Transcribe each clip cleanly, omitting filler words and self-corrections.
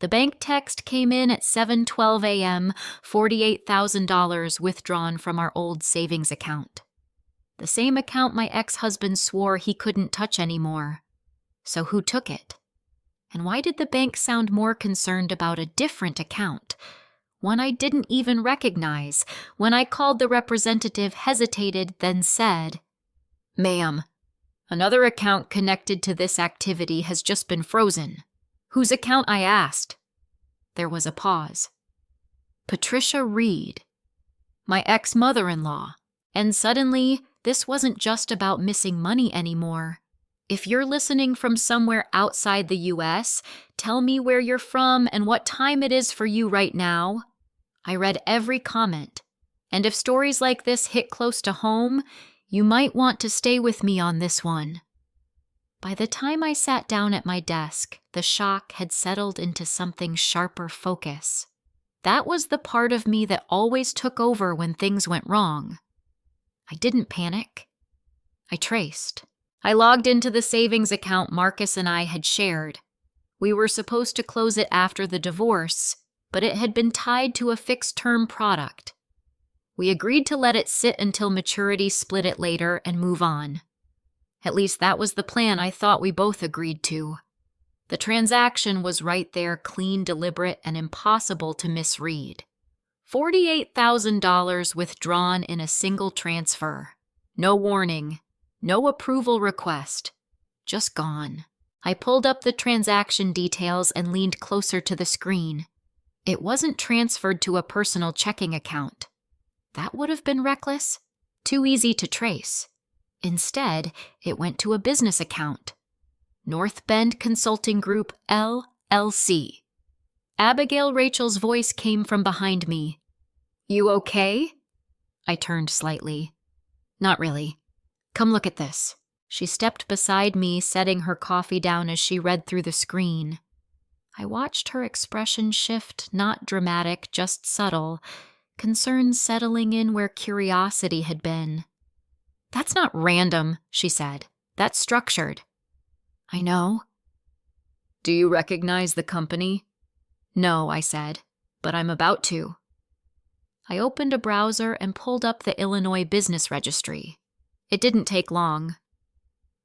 The bank text came in at 7:12 a.m., $48,000 withdrawn from our old savings account. The same account my ex-husband swore he couldn't touch anymore. So who took it? And why did the bank sound more concerned about a different account, one I didn't even recognize? When I called, the representative hesitated, then said, "Ma'am, another account connected to this activity has just been frozen." "Whose account?" I asked. There was a pause. Patricia Reed, my ex-mother-in-law. And suddenly, this wasn't just about missing money anymore. If you're listening from somewhere outside the US, tell me where you're from and what time it is for you right now. I read every comment, and if stories like this hit close to home, you might want to stay with me on this one. By the time I sat down at my desk, the shock had settled into something sharper focus. That was the part of me that always took over when things went wrong. I didn't panic. I traced. I logged into the savings account Marcus and I had shared. We were supposed to close it after the divorce, but it had been tied to a fixed-term product. We agreed to let it sit until maturity, split it later, and move on. At least that was the plan I thought we both agreed to. The transaction was right there, clean, deliberate, and impossible to misread. $48,000 withdrawn in a single transfer. No warning, no approval request. Just gone. I pulled up the transaction details and leaned closer to the screen. It wasn't transferred to a personal checking account. That would have been reckless. Too easy to trace. Instead, it went to a business account. North Bend Consulting Group, LLC. Abigail Rachel's voice came from behind me. "You okay?" I turned slightly. "Not really. Come look at this." She stepped beside me, setting her coffee down as she read through the screen. I watched her expression shift, not dramatic, just subtle, concern settling in where curiosity had been. "That's not random," she said. "That's structured." "I know." "Do you recognize the company?" "No," I said, "but I'm about to." I opened a browser and pulled up the Illinois Business Registry. It didn't take long.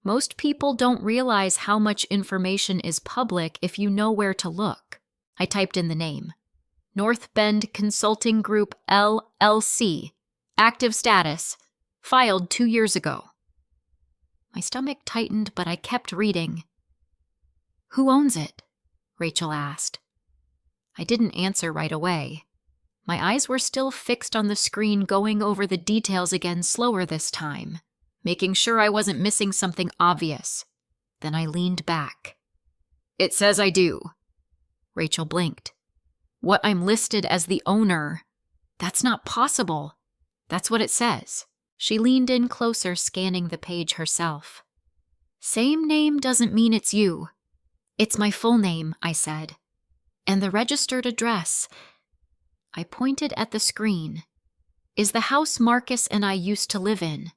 Most people don't realize how much information is public if you know where to look. I typed in the name. North Bend Consulting Group, LLC. Active status. Filed 2 years ago. My stomach tightened, but I kept reading. "Who owns it?" Rachel asked. I didn't answer right away. My eyes were still fixed on the screen, going over the details again, slower this time, making sure I wasn't missing something obvious. Then I leaned back. "It says I do." Rachel blinked. "What, I'm listed as the owner? That's not possible." "That's what it says." She leaned in closer, scanning the page herself. "Same name doesn't mean it's you." "It's my full name," I said. "And the registered address." I pointed at the screen. "Is the house Marcus and I used to live in."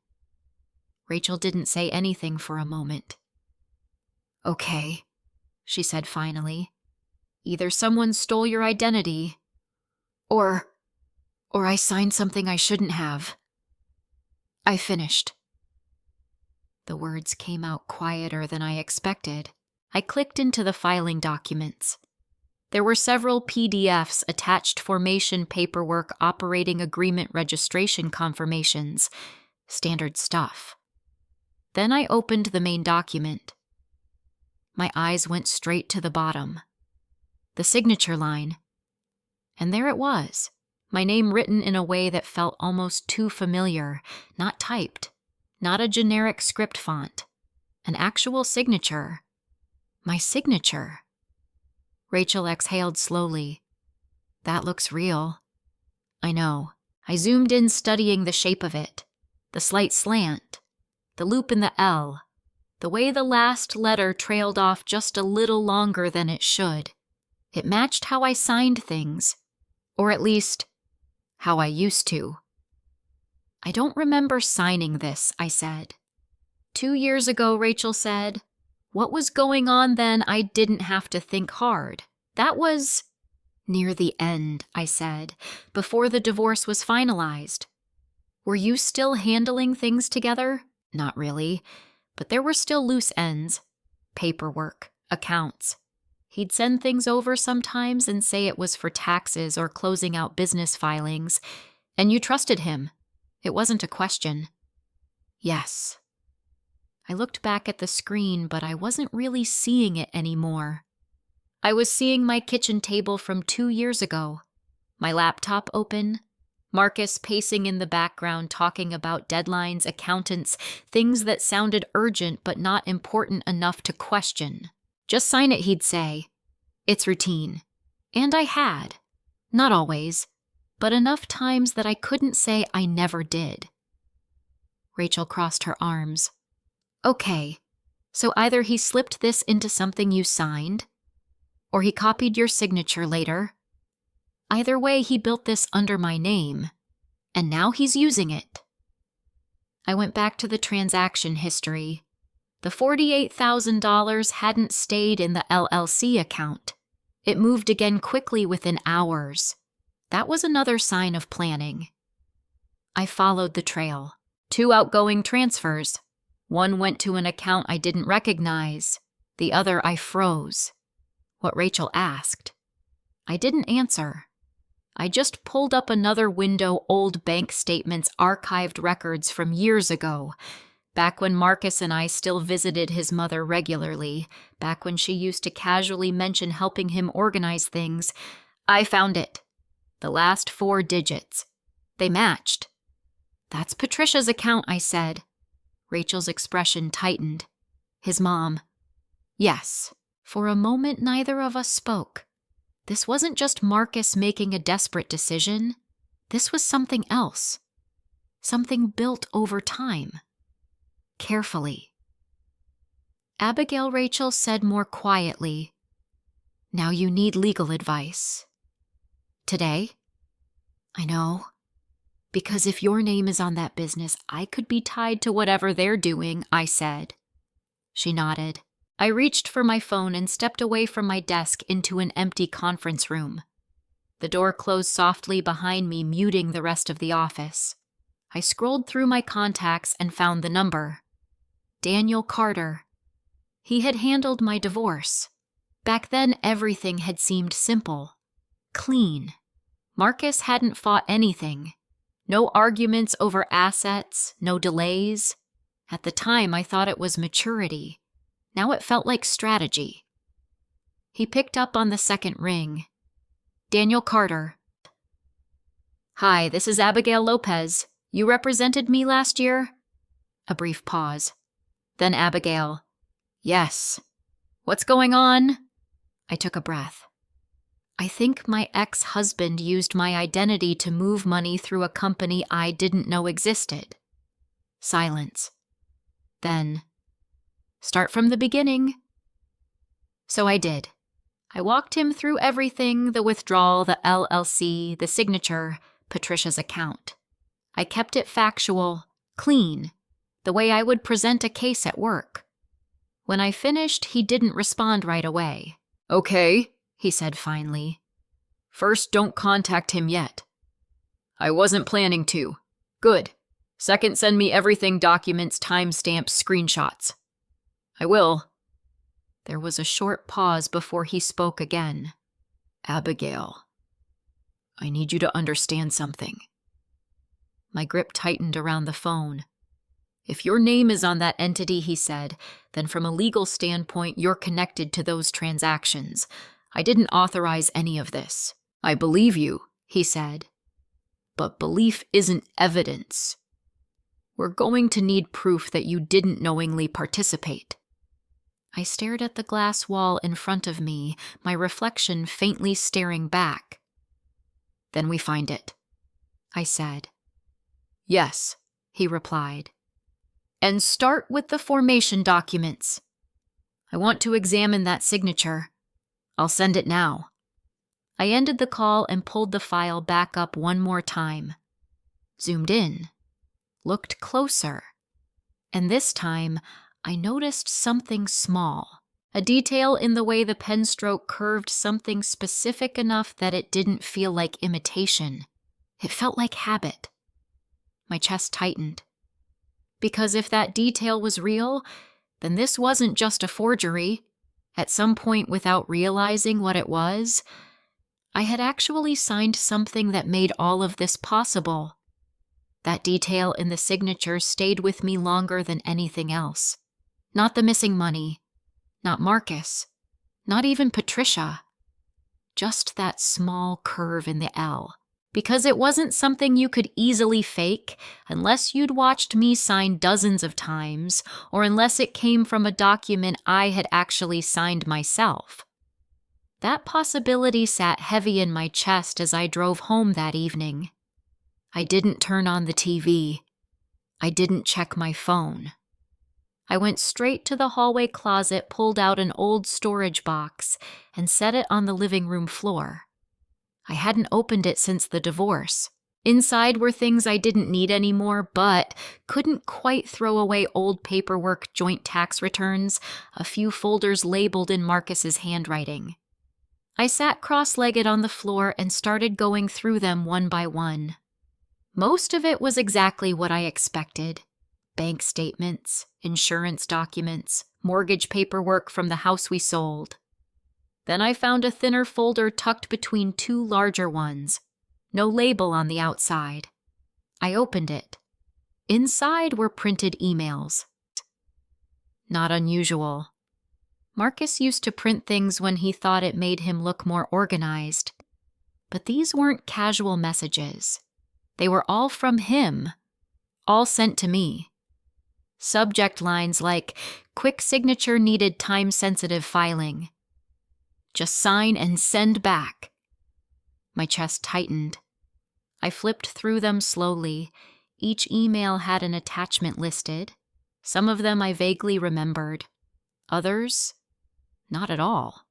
Rachel didn't say anything for a moment. "Okay," she said finally. "Either someone stole your identity, or I signed something I shouldn't have." I finished. The words came out quieter than I expected. I clicked into the filing documents. There were several PDFs, attached formation paperwork, operating agreement, registration confirmations. Standard stuff. Then I opened the main document. My eyes went straight to the bottom. The signature line. And there it was. My name written in a way that felt almost too familiar, not typed, not a generic script font. An actual signature. My signature. Rachel exhaled slowly. "That looks real." "I know." I zoomed in, studying the shape of it. The slight slant. The loop in the L. The way the last letter trailed off just a little longer than it should. It matched how I signed things. Or at least, how I used to. "I don't remember signing this," I said. 2 years ago, Rachel said. What was going on then? I didn't have to think hard. That was near the end, I said, before the divorce was finalized. Were you still handling things together? Not really, but there were still loose ends. Paperwork, accounts. He'd send things over sometimes and say it was for taxes or closing out business filings, and you trusted him. It wasn't a question. Yes. I looked back at the screen, but I wasn't really seeing it anymore. I was seeing my kitchen table from 2 years ago, my laptop open, Marcus pacing in the background talking about deadlines, accountants, things that sounded urgent but not important enough to question. Just sign it, he'd say. It's routine. And I had. Not always, but enough times that I couldn't say I never did. Rachel crossed her arms. Okay, so either he slipped this into something you signed, or he copied your signature later. Either way, he built this under my name, and now he's using it. I went back to the transaction history. The $48,000 hadn't stayed in the LLC account. It moved again quickly within hours. That was another sign of planning. I followed the trail. 2 outgoing transfers. One went to an account I didn't recognize. The other I froze. What Rachel asked. I didn't answer. I just pulled up another window, old bank statements, archived records from years ago, back when Marcus and I still visited his mother regularly, back when she used to casually mention helping him organize things. I found it. The last 4 digits. They matched. That's Patricia's account, I said. Rachel's expression tightened. His mom. Yes. For a moment, neither of us spoke. This wasn't just Marcus making a desperate decision. This was something else. Something built over time. Carefully. Abigail, Rachel said more quietly, Now you need legal advice. Today? I know. Because if your name is on that business, I could be tied to whatever they're doing, I said. She nodded. I reached for my phone and stepped away from my desk into an empty conference room. The door closed softly behind me, muting the rest of the office. I scrolled through my contacts and found the number. Daniel Carter. He had handled my divorce. Back then, everything had seemed simple. Clean. Marcus hadn't fought anything. No arguments over assets, no delays. At the time, I thought it was maturity. Now it felt like strategy. He picked up on the second ring. Daniel Carter. Hi, this is Abigail Lopez. You represented me last year? A brief pause. Then Abigail. Yes. What's going on? I took a breath. I think my ex-husband used my identity to move money through a company I didn't know existed. Silence. Then, start from the beginning. So I did. I walked him through everything, the withdrawal, the LLC, the signature, Patricia's account. I kept it factual, clean, the way I would present a case at work. When I finished, he didn't respond right away. Okay, he said finally. First, don't contact him yet. I wasn't planning to. Good. Second, send me everything, documents, timestamps, screenshots. I will. There was a short pause before he spoke again. Abigail, I need you to understand something. My grip tightened around the phone. If your name is on that entity, he said, then from a legal standpoint, you're connected to those transactions. I didn't authorize any of this. I believe you, he said. But belief isn't evidence. We're going to need proof that you didn't knowingly participate. I stared at the glass wall in front of me, my reflection faintly staring back. Then we find it, I said. Yes, he replied. And start with the formation documents. I want to examine that signature. I'll send it now. I ended the call and pulled the file back up one more time. Zoomed in. Looked closer. And this time, I noticed something small. A detail in the way the pen stroke curved something specific enough that it didn't feel like imitation. It felt like habit. My chest tightened. Because if that detail was real, then this wasn't just a forgery. At some point, without realizing what it was, I had actually signed something that made all of this possible. That detail in the signature stayed with me longer than anything else. Not the missing money, not Marcus, not even Patricia. Just that small curve in the L. Because it wasn't something you could easily fake unless you'd watched me sign dozens of times, or unless it came from a document I had actually signed myself. That possibility sat heavy in my chest as I drove home that evening. I didn't turn on the TV. I didn't check my phone. I went straight to the hallway closet, pulled out an old storage box, and set it on the living room floor. I hadn't opened it since the divorce. Inside were things I didn't need anymore, but couldn't quite throw away: old paperwork, joint tax returns, a few folders labeled in Marcus's handwriting. I sat cross-legged on the floor and started going through them one by one. Most of it was exactly what I expected. Bank statements, insurance documents, mortgage paperwork from the house we sold. Then I found a thinner folder tucked between two larger ones. No label on the outside. I opened it. Inside were printed emails. Not unusual. Marcus used to print things when he thought it made him look more organized. But these weren't casual messages. They were all from him, all sent to me. Subject lines like, "Quick signature needed, time-sensitive filing. Just sign and send back." My chest tightened. I flipped through them slowly. Each email had an attachment listed. Some of them I vaguely remembered. Others, not at all.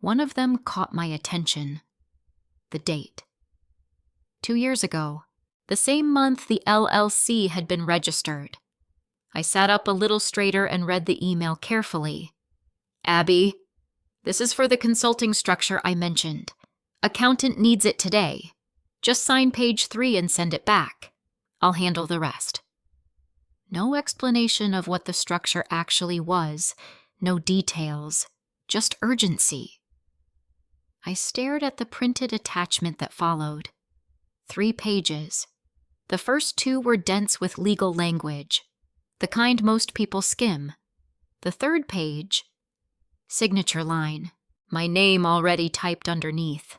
One of them caught my attention. The date. 2 years ago, the same month the LLC had been registered. I sat up a little straighter and read the email carefully. "Abby, this is for the consulting structure I mentioned. Accountant needs it today. Just sign page 3 and send it back. I'll handle the rest." No explanation of what the structure actually was, no details, just urgency. I stared at the printed attachment that followed. 3 pages. The first 2 were dense with legal language, the kind most people skim. The third page, signature line, my name already typed underneath.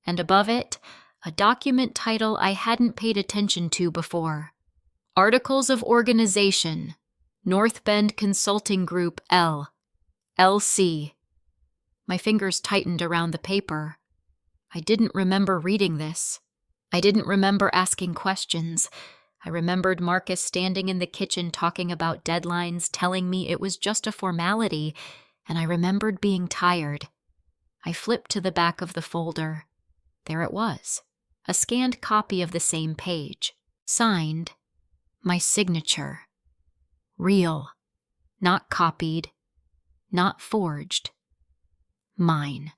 And above it, a document title I hadn't paid attention to before. Articles of Organization, North Bend Consulting Group L, LC. My fingers tightened around the paper. I didn't remember reading this. I didn't remember asking questions. I remembered Marcus standing in the kitchen talking about deadlines, telling me it was just a formality, and I remembered being tired. I flipped to the back of the folder. There it was, a scanned copy of the same page. Signed, my signature. Real, not copied, not forged. Mine.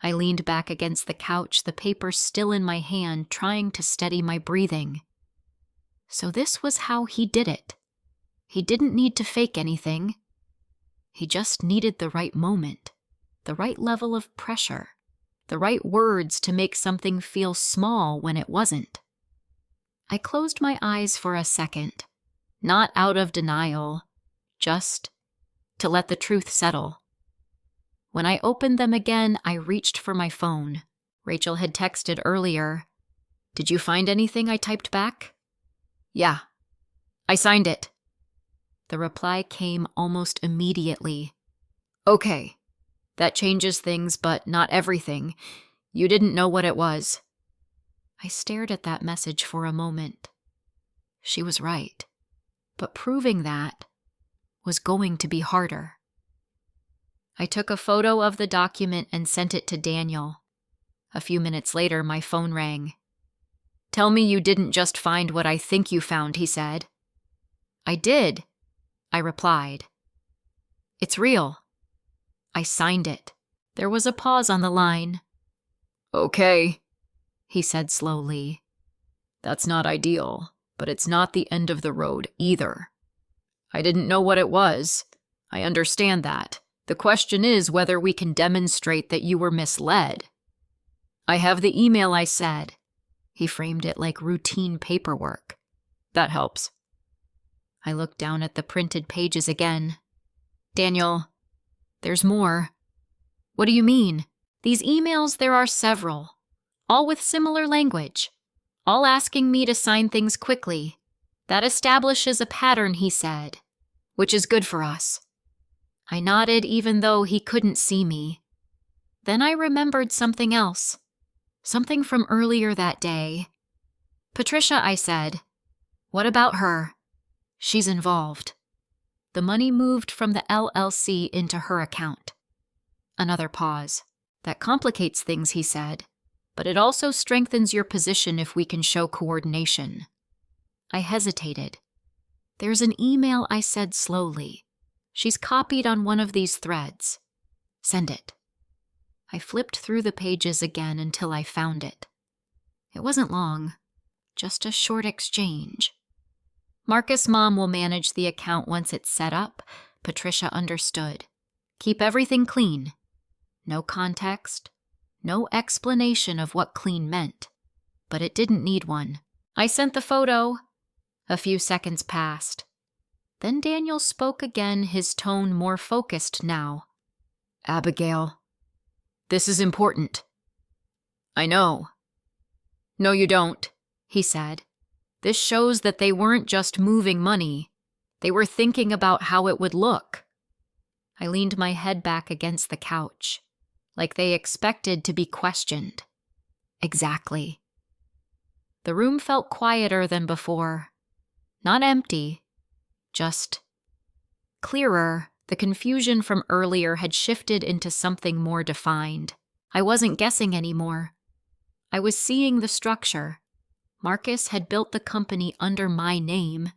I leaned back against the couch, the paper still in my hand, trying to steady my breathing. So this was how he did it. He didn't need to fake anything. He just needed the right moment, the right level of pressure, the right words to make something feel small when it wasn't. I closed my eyes for a second, not out of denial, just to let the truth settle. When I opened them again, I reached for my phone. Rachel had texted earlier. "Did you find anything?" I typed back. "Yeah. I signed it." The reply came almost immediately. "Okay. That changes things, but not everything. You didn't know what it was." I stared at that message for a moment. She was right. But proving that was going to be harder. I took a photo of the document and sent it to Daniel. A few minutes later, my phone rang. "Tell me you didn't just find what I think you found," he said. "I did," I replied. "It's real." I signed it. There was a pause on the line. Okay, he said slowly. That's not ideal, but it's not the end of the road either. I didn't know what it was. I understand that. The question is whether we can demonstrate that you were misled. I have the email I said. He framed it like routine paperwork. That helps. I looked down at the printed pages again. Daniel, there's more. What do you mean? These emails, there are several, all with similar language, all asking me to sign things quickly. That establishes a pattern, he said, which is good for us. I nodded even though he couldn't see me. Then I remembered something else, something from earlier that day. Patricia, I said. What about her? She's involved. The money moved from the LLC into her account. Another pause. That complicates things, he said, but it also strengthens your position if we can show coordination. I hesitated. There's an email, I said slowly. She's copied on one of these threads. Send it. I flipped through the pages again until I found it. It wasn't long, just a short exchange. Marcus' mom will manage the account once it's set up. Patricia understood. Keep everything clean. No context, no explanation of what clean meant. But it didn't need one. I sent the photo. A few seconds passed. Then Daniel spoke again, his tone more focused now. Abigail, this is important. I know. No, you don't, he said. This shows that they weren't just moving money. They were thinking about how it would look. I leaned my head back against the couch, like they expected to be questioned. Exactly. The room felt quieter than before. Not empty, just clearer. The confusion from earlier had shifted into something more defined. I wasn't guessing anymore. I was seeing the structure. Marcus had built the company under my name,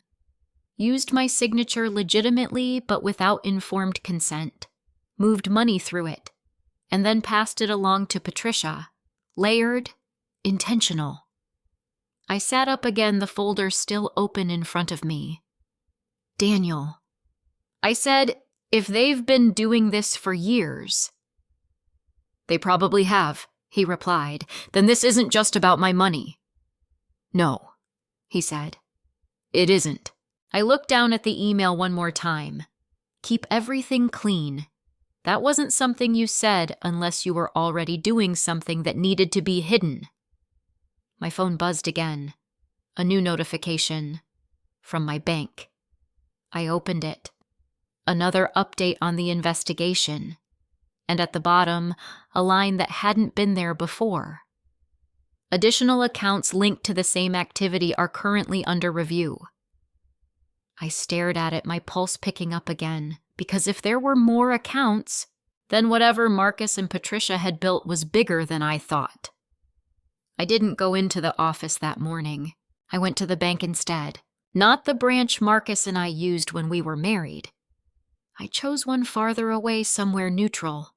used my signature legitimately but without informed consent, moved money through it, and then passed it along to Patricia. Layered, intentional. I sat up again, the folder still open in front of me. Daniel. I said, if they've been doing this for years. They probably have, he replied. Then this isn't just about my money. No, he said. It isn't. I looked down at the email one more time. Keep everything clean. That wasn't something you said unless you were already doing something that needed to be hidden. My phone buzzed again. A new notification. From my bank. I opened it. Another update on the investigation. And at the bottom, a line that hadn't been there before. Additional accounts linked to the same activity are currently under review. I stared at it, my pulse picking up again, because if there were more accounts, then whatever Marcus and Patricia had built was bigger than I thought. I didn't go into the office that morning. I went to the bank instead. Not the branch Marcus and I used when we were married. I chose one farther away, somewhere neutral.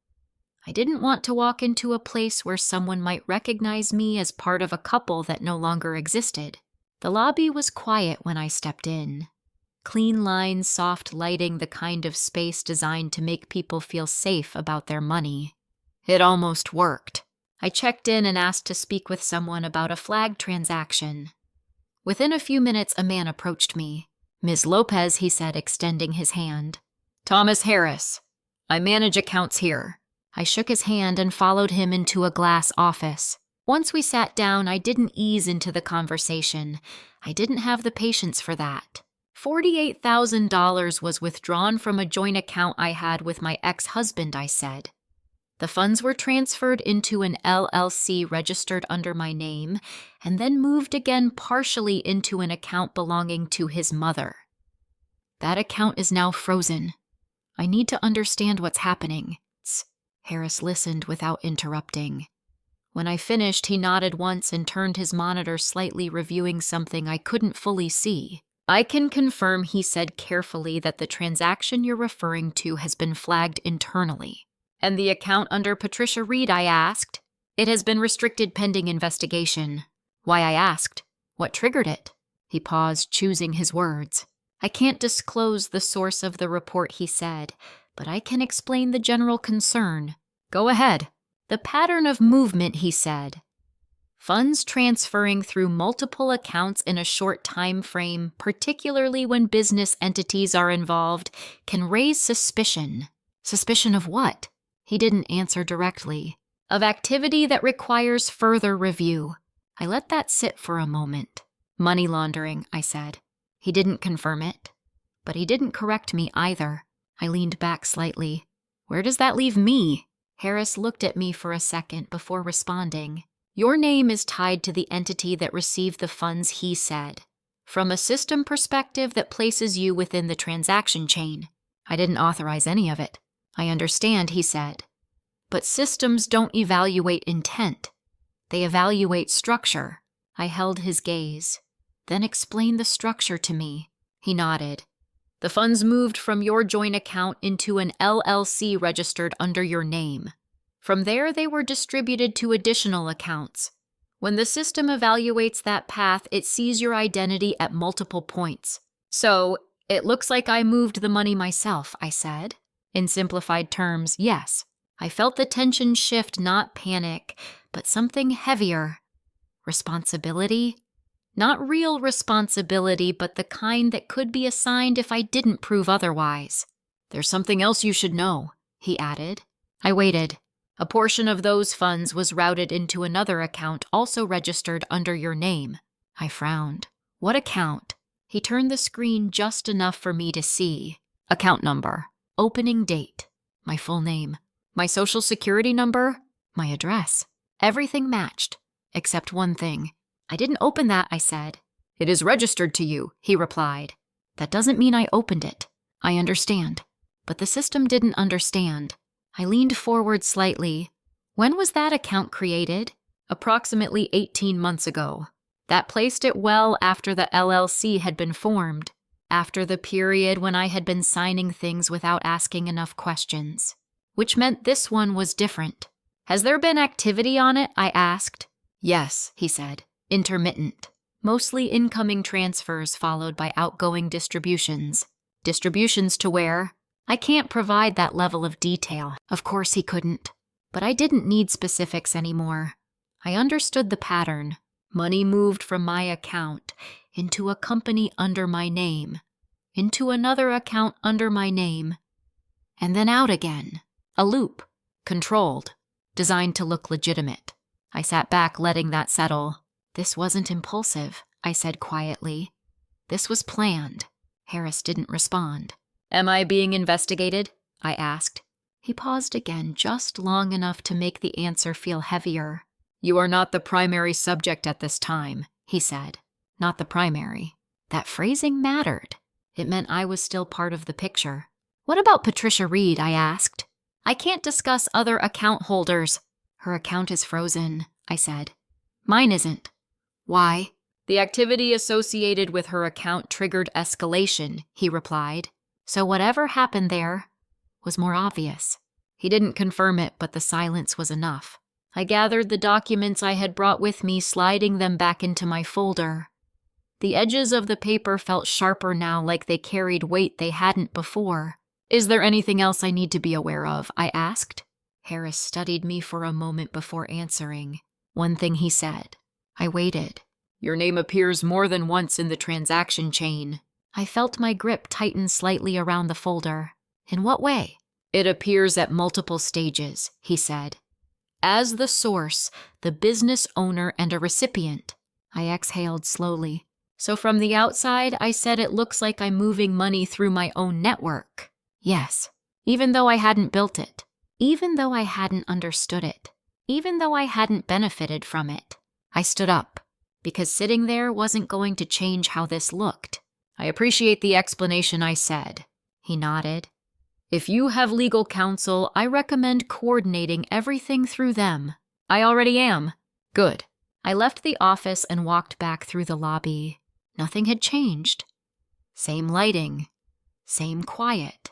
I didn't want to walk into a place where someone might recognize me as part of a couple that no longer existed. The lobby was quiet when I stepped in. Clean lines, soft lighting, the kind of space designed to make people feel safe about their money. It almost worked. I checked in and asked to speak with someone about a flagged transaction. Within a few minutes, a man approached me. Ms. Lopez, he said, extending his hand. Thomas Harris. I manage accounts here. I shook his hand and followed him into a glass office. Once we sat down, I didn't ease into the conversation. I didn't have the patience for that. $48,000 was withdrawn from a joint account I had with my ex-husband, I said. The funds were transferred into an LLC registered under my name, and then moved again partially into an account belonging to his mother. That account is now frozen. I need to understand what's happening. Harris listened without interrupting. When I finished, he nodded once and turned his monitor, slightly reviewing something I couldn't fully see. I can confirm, he said carefully, that the transaction you're referring to has been flagged internally. And the account under Patricia Reed, I asked. It has been restricted pending investigation. Why, I asked. What triggered it? He paused, choosing his words. I can't disclose the source of the report, he said, but I can explain the general concern. Go ahead. The pattern of movement, he said. Funds transferring through multiple accounts in a short time frame, particularly when business entities are involved, can raise suspicion. Suspicion of what? He didn't answer directly. Of activity that requires further review. I let that sit for a moment. Money laundering, I said. He didn't confirm it. But he didn't correct me either. I leaned back slightly. Where does that leave me? Harris looked at me for a second before responding. Your name is tied to the entity that received the funds, he said. From a system perspective that places you within the transaction chain. I didn't authorize any of it. I understand, he said. But systems don't evaluate intent. They evaluate structure. I held his gaze. Then explain the structure to me. He nodded. The funds moved from your joint account into an LLC registered under your name. From there, they were distributed to additional accounts. When the system evaluates that path, it sees your identity at multiple points. So, it looks like I moved the money myself, I said. In simplified terms, yes. I felt the tension shift, not panic, but something heavier. Responsibility? Not real responsibility, but the kind that could be assigned if I didn't prove otherwise. There's something else you should know, he added. I waited. A portion of those funds was routed into another account also registered under your name. I frowned. What account? He turned the screen just enough for me to see. Account number. Opening date. My full name. My social security number. My address. Everything matched. Except one thing. I didn't open that, I said. It is registered to you, he replied. That doesn't mean I opened it. I understand. But the system didn't understand. I leaned forward slightly. When was that account created? Approximately 18 months ago. That placed it well after the LLC had been formed, after the period when I had been signing things without asking enough questions. Which meant this one was different. Has there been activity on it? I asked. Yes, he said. Intermittent. Mostly incoming transfers followed by outgoing distributions. Distributions to where? I can't provide that level of detail. Of course he couldn't. But I didn't need specifics anymore. I understood the pattern. Money moved from my account into a company under my name, into another account under my name, and then out again. A loop. Controlled. Designed to look legitimate. I sat back, letting that settle. This wasn't impulsive, I said quietly. This was planned. Harris didn't respond. Am I being investigated? I asked. He paused again, just long enough to make the answer feel heavier. You are not the primary subject at this time, he said. Not the primary. That phrasing mattered. It meant I was still part of the picture. What about Patricia Reed? I asked. I can't discuss other account holders. Her account is frozen, I said. Mine isn't. Why? The activity associated with her account triggered escalation, he replied. So whatever happened there was more obvious. He didn't confirm it, but the silence was enough. I gathered the documents I had brought with me, sliding them back into my folder. The edges of the paper felt sharper now, like they carried weight they hadn't before. Is there anything else I need to be aware of? I asked. Harris studied me for a moment before answering. One thing he said. I waited. Your name appears more than once in the transaction chain. I felt my grip tighten slightly around the folder. In what way? It appears at multiple stages, he said. As the source, the business owner, and a recipient. I exhaled slowly. So from the outside, I said it looks like I'm moving money through my own network. Yes, even though I hadn't built it. Even though I hadn't understood it. Even though I hadn't benefited from it. I stood up, because sitting there wasn't going to change how this looked. I appreciate the explanation, I said. He nodded. If you have legal counsel, I recommend coordinating everything through them. I already am. Good. I left the office and walked back through the lobby. Nothing had changed. Same lighting. Same quiet.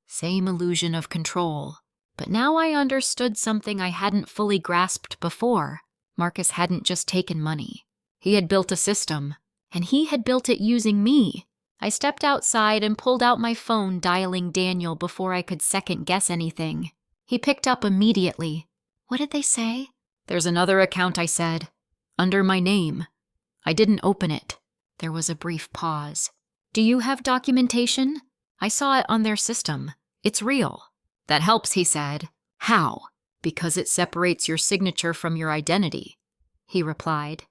Same illusion of control. But now I understood something I hadn't fully grasped before. Marcus hadn't just taken money. He had built a system, and he had built it using me. I stepped outside and pulled out my phone, dialing Daniel before I could second-guess anything. He picked up immediately. "What did they say?" "There's another account," I said. "Under my name. I didn't open it." There was a brief pause. "Do you have documentation?" "I saw it on their system. It's real." "That helps," he said. "How?" "Because it separates your signature from your identity," he replied.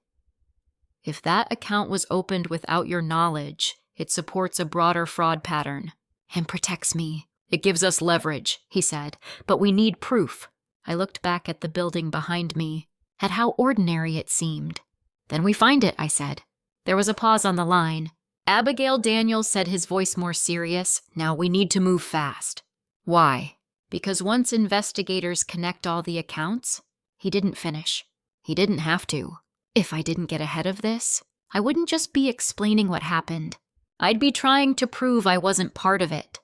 "If that account was opened without your knowledge, it supports a broader fraud pattern." "And protects me." "It gives us leverage," he said, "but we need proof." I looked back at the building behind me, at how ordinary it seemed. "Then we find it," I said. There was a pause on the line. "Abigail," Daniel said, his voice more serious, "now we need to move fast." "Why?" "Because once investigators connect all the accounts..." He didn't finish. "He didn't have to." If I didn't get ahead of this, I wouldn't just be explaining what happened. I'd be trying to prove I wasn't part of it.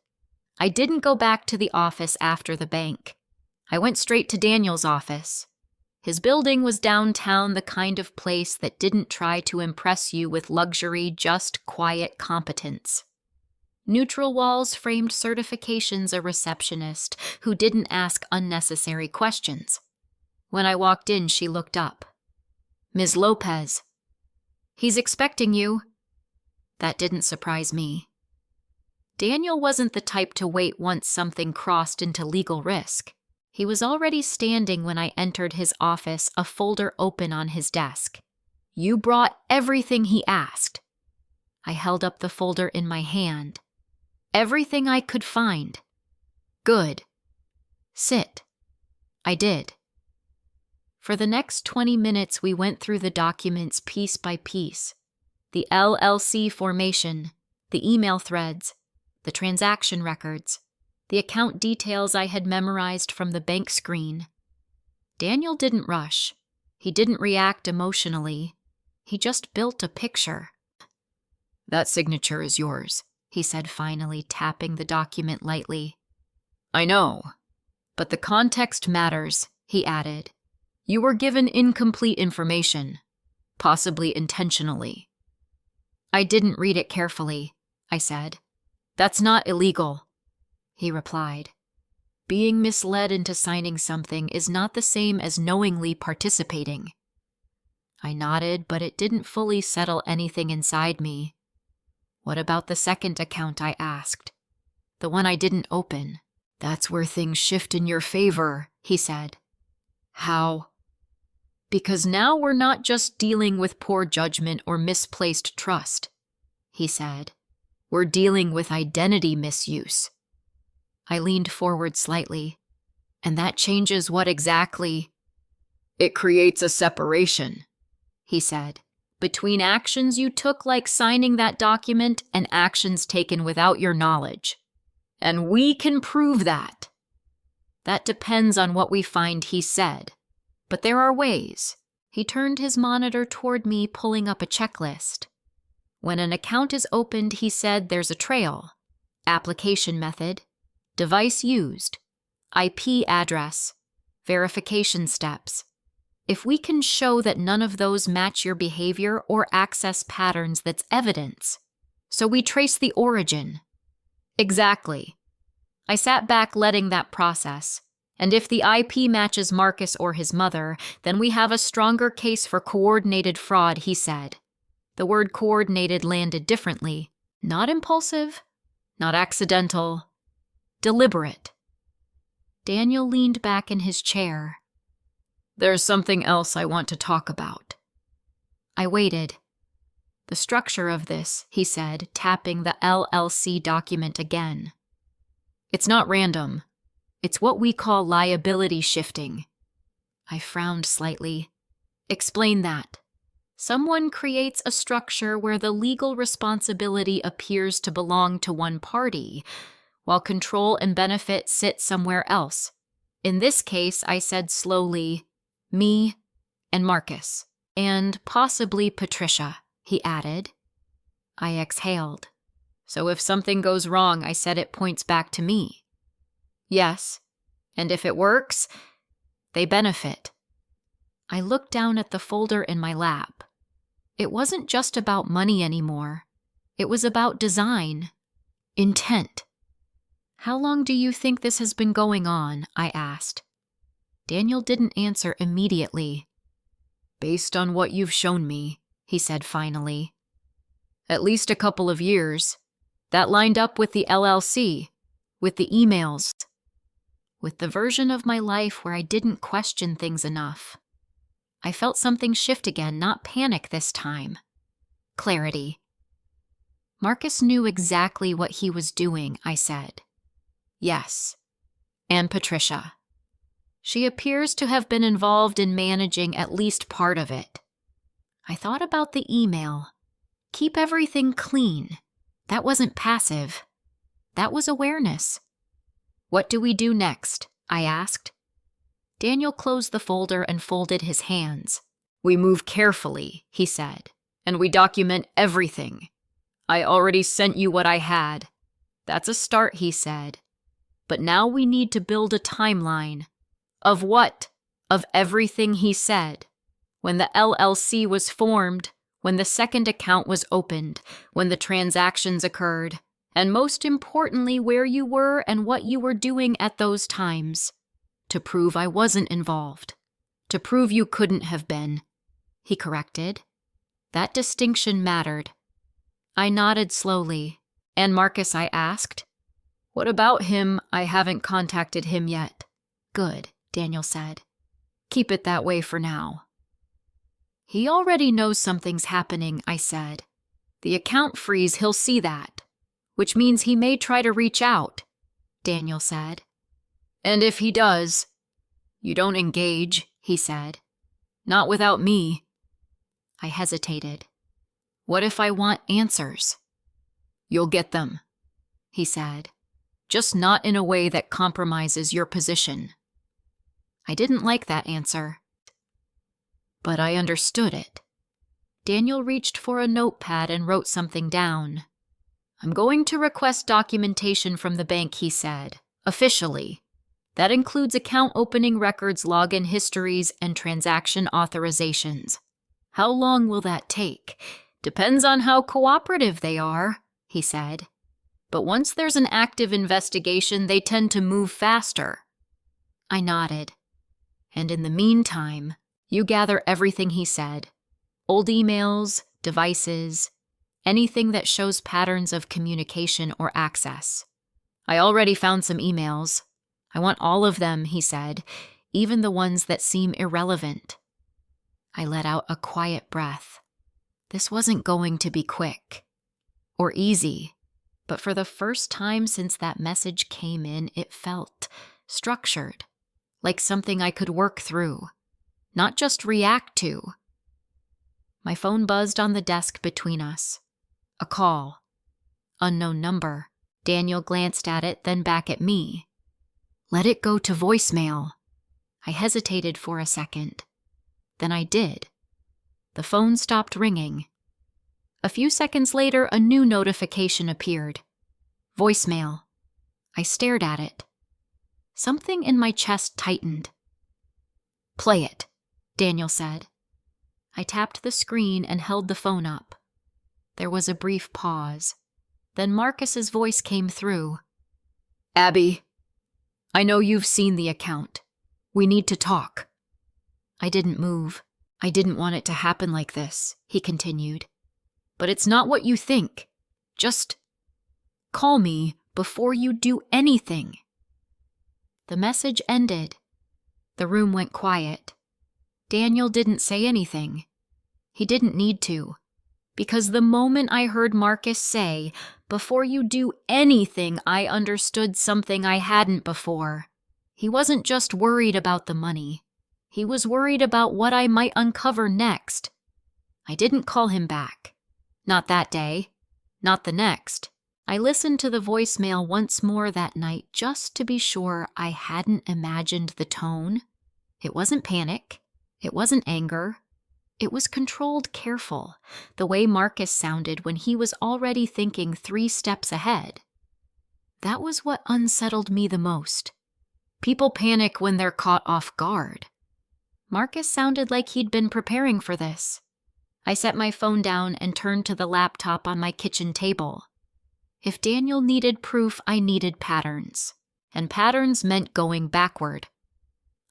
I didn't go back to the office after the bank. I went straight to Daniel's office. His building was downtown, the kind of place that didn't try to impress you with luxury, just quiet competence. Neutral walls framed certifications, a receptionist who didn't ask unnecessary questions. When I walked in, she looked up. "Ms. Lopez." "He's expecting you." That didn't surprise me. Daniel wasn't the type to wait once something crossed into legal risk. He was already standing when I entered his office, a folder open on his desk. "You brought everything he asked." I held up the folder in my hand. "Everything I could find." "Good. Sit." I did. For the next 20 minutes, we went through the documents piece by piece. The LLC formation, the email threads, the transaction records, the account details I had memorized from the bank screen. Daniel didn't rush. He didn't react emotionally. He just built a picture. "That signature is yours," he said finally, tapping the document lightly. "I know. But the context matters," he added. "You were given incomplete information, possibly intentionally." "I didn't read it carefully," I said. "That's not illegal," he replied. "Being misled into signing something is not the same as knowingly participating." I nodded, but it didn't fully settle anything inside me. "What about the second account?" I asked. "The one I didn't open." "That's where things shift in your favor," he said. "How?" "Because now we're not just dealing with poor judgment or misplaced trust," he said. "We're dealing with identity misuse." I leaned forward slightly. "And that changes what exactly?" "It creates a separation," he said, "between actions you took like signing that document and actions taken without your knowledge. And we can prove that." "That depends on what we find," he said. "But there are ways." He turned his monitor toward me, pulling up a checklist. "When an account is opened," he said, "there's a trail. Application method, device used, IP address, verification steps. If we can show that none of those match your behavior or access patterns, that's evidence. So we trace the origin." "Exactly." I sat back, letting that process. "And if the IP matches Marcus or his mother, then we have a stronger case for coordinated fraud," he said. The word coordinated landed differently. Not impulsive, not accidental, deliberate. Daniel leaned back in his chair. "There's something else I want to talk about." I waited. "The structure of this," he said, tapping the LLC document again. "It's not random. It's what we call liability shifting." I frowned slightly. "Explain that." "Someone creates a structure where the legal responsibility appears to belong to one party, while control and benefit sit somewhere else. In this case," I said slowly, "me and Marcus. And possibly Patricia," he added. I exhaled. "So if something goes wrong," I said, "it points back to me." "Yes." And if it works, they benefit. I looked down at the folder in my lap. It wasn't just about money anymore. It was about design, intent. How long do you think this has been going on? I asked. Daniel didn't answer immediately. Based on what you've shown me, he said finally. At least a couple of years. That lined up with the LLC, with the emails, with the version of my life where I didn't question things enough. I felt something shift again, not panic this time. Clarity. Marcus knew exactly what he was doing, I said. Yes. And Patricia. She appears to have been involved in managing at least part of it. I thought about the email. Keep everything clean. That wasn't passive. That was awareness. What do we do next? I asked. Daniel closed the folder and folded his hands. We move carefully, he said, and we document everything. I already sent you what I had. That's a start, he said. But now we need to build a timeline. Of what? Of everything he said. When the LLC was formed, when the second account was opened, when the transactions occurred, and most importantly, where you were and what you were doing at those times. To prove I wasn't involved. To prove you couldn't have been. He corrected. That distinction mattered. I nodded slowly. And Marcus, I asked. What about him? I haven't contacted him yet. Good, Daniel said. Keep it that way for now. He already knows something's happening, I said. The account freeze, he'll see that. Which means he may try to reach out, Daniel said. And if he does, you don't engage, he said. Not without me. I hesitated. What if I want answers? You'll get them, he said. Just not in a way that compromises your position. I didn't like that answer. But I understood it. Daniel reached for a notepad and wrote something down. I'm going to request documentation from the bank, he said, officially. That includes account opening records, login histories, and transaction authorizations. How long will that take? Depends on how cooperative they are, he said. But once there's an active investigation, they tend to move faster. I nodded. And in the meantime, you gather everything he said. Old emails, devices, anything that shows patterns of communication or access. I already found some emails. I want all of them, he said, even the ones that seem irrelevant. I let out a quiet breath. This wasn't going to be quick or easy, but for the first time since that message came in, it felt structured, like something I could work through, not just react to. My phone buzzed on the desk between us. A call. Unknown number. Daniel glanced at it, then back at me. Let it go to voicemail. I hesitated for a second. Then I did. The phone stopped ringing. A few seconds later, a new notification appeared. Voicemail. I stared at it. Something in my chest tightened. Play it, Daniel said. I tapped the screen and held the phone up. There was a brief pause. Then Marcus's voice came through. Abby, I know you've seen the account. We need to talk. I didn't move. I didn't want it to happen like this, he continued. But it's not what you think. Just call me before you do anything. The message ended. The room went quiet. Daniel didn't say anything. He didn't need to. Because the moment I heard Marcus say, before you do anything, I understood something I hadn't before. He wasn't just worried about the money. He was worried about what I might uncover next. I didn't call him back. Not that day. Not the next. I listened to the voicemail once more that night just to be sure I hadn't imagined the tone. It wasn't panic. It wasn't anger. It was controlled, careful, the way Marcus sounded when he was already thinking 3 steps ahead. That was what unsettled me the most. People panic when they're caught off guard. Marcus sounded like he'd been preparing for this. I set my phone down and turned to the laptop on my kitchen table. If Daniel needed proof, I needed patterns. And patterns meant going backward.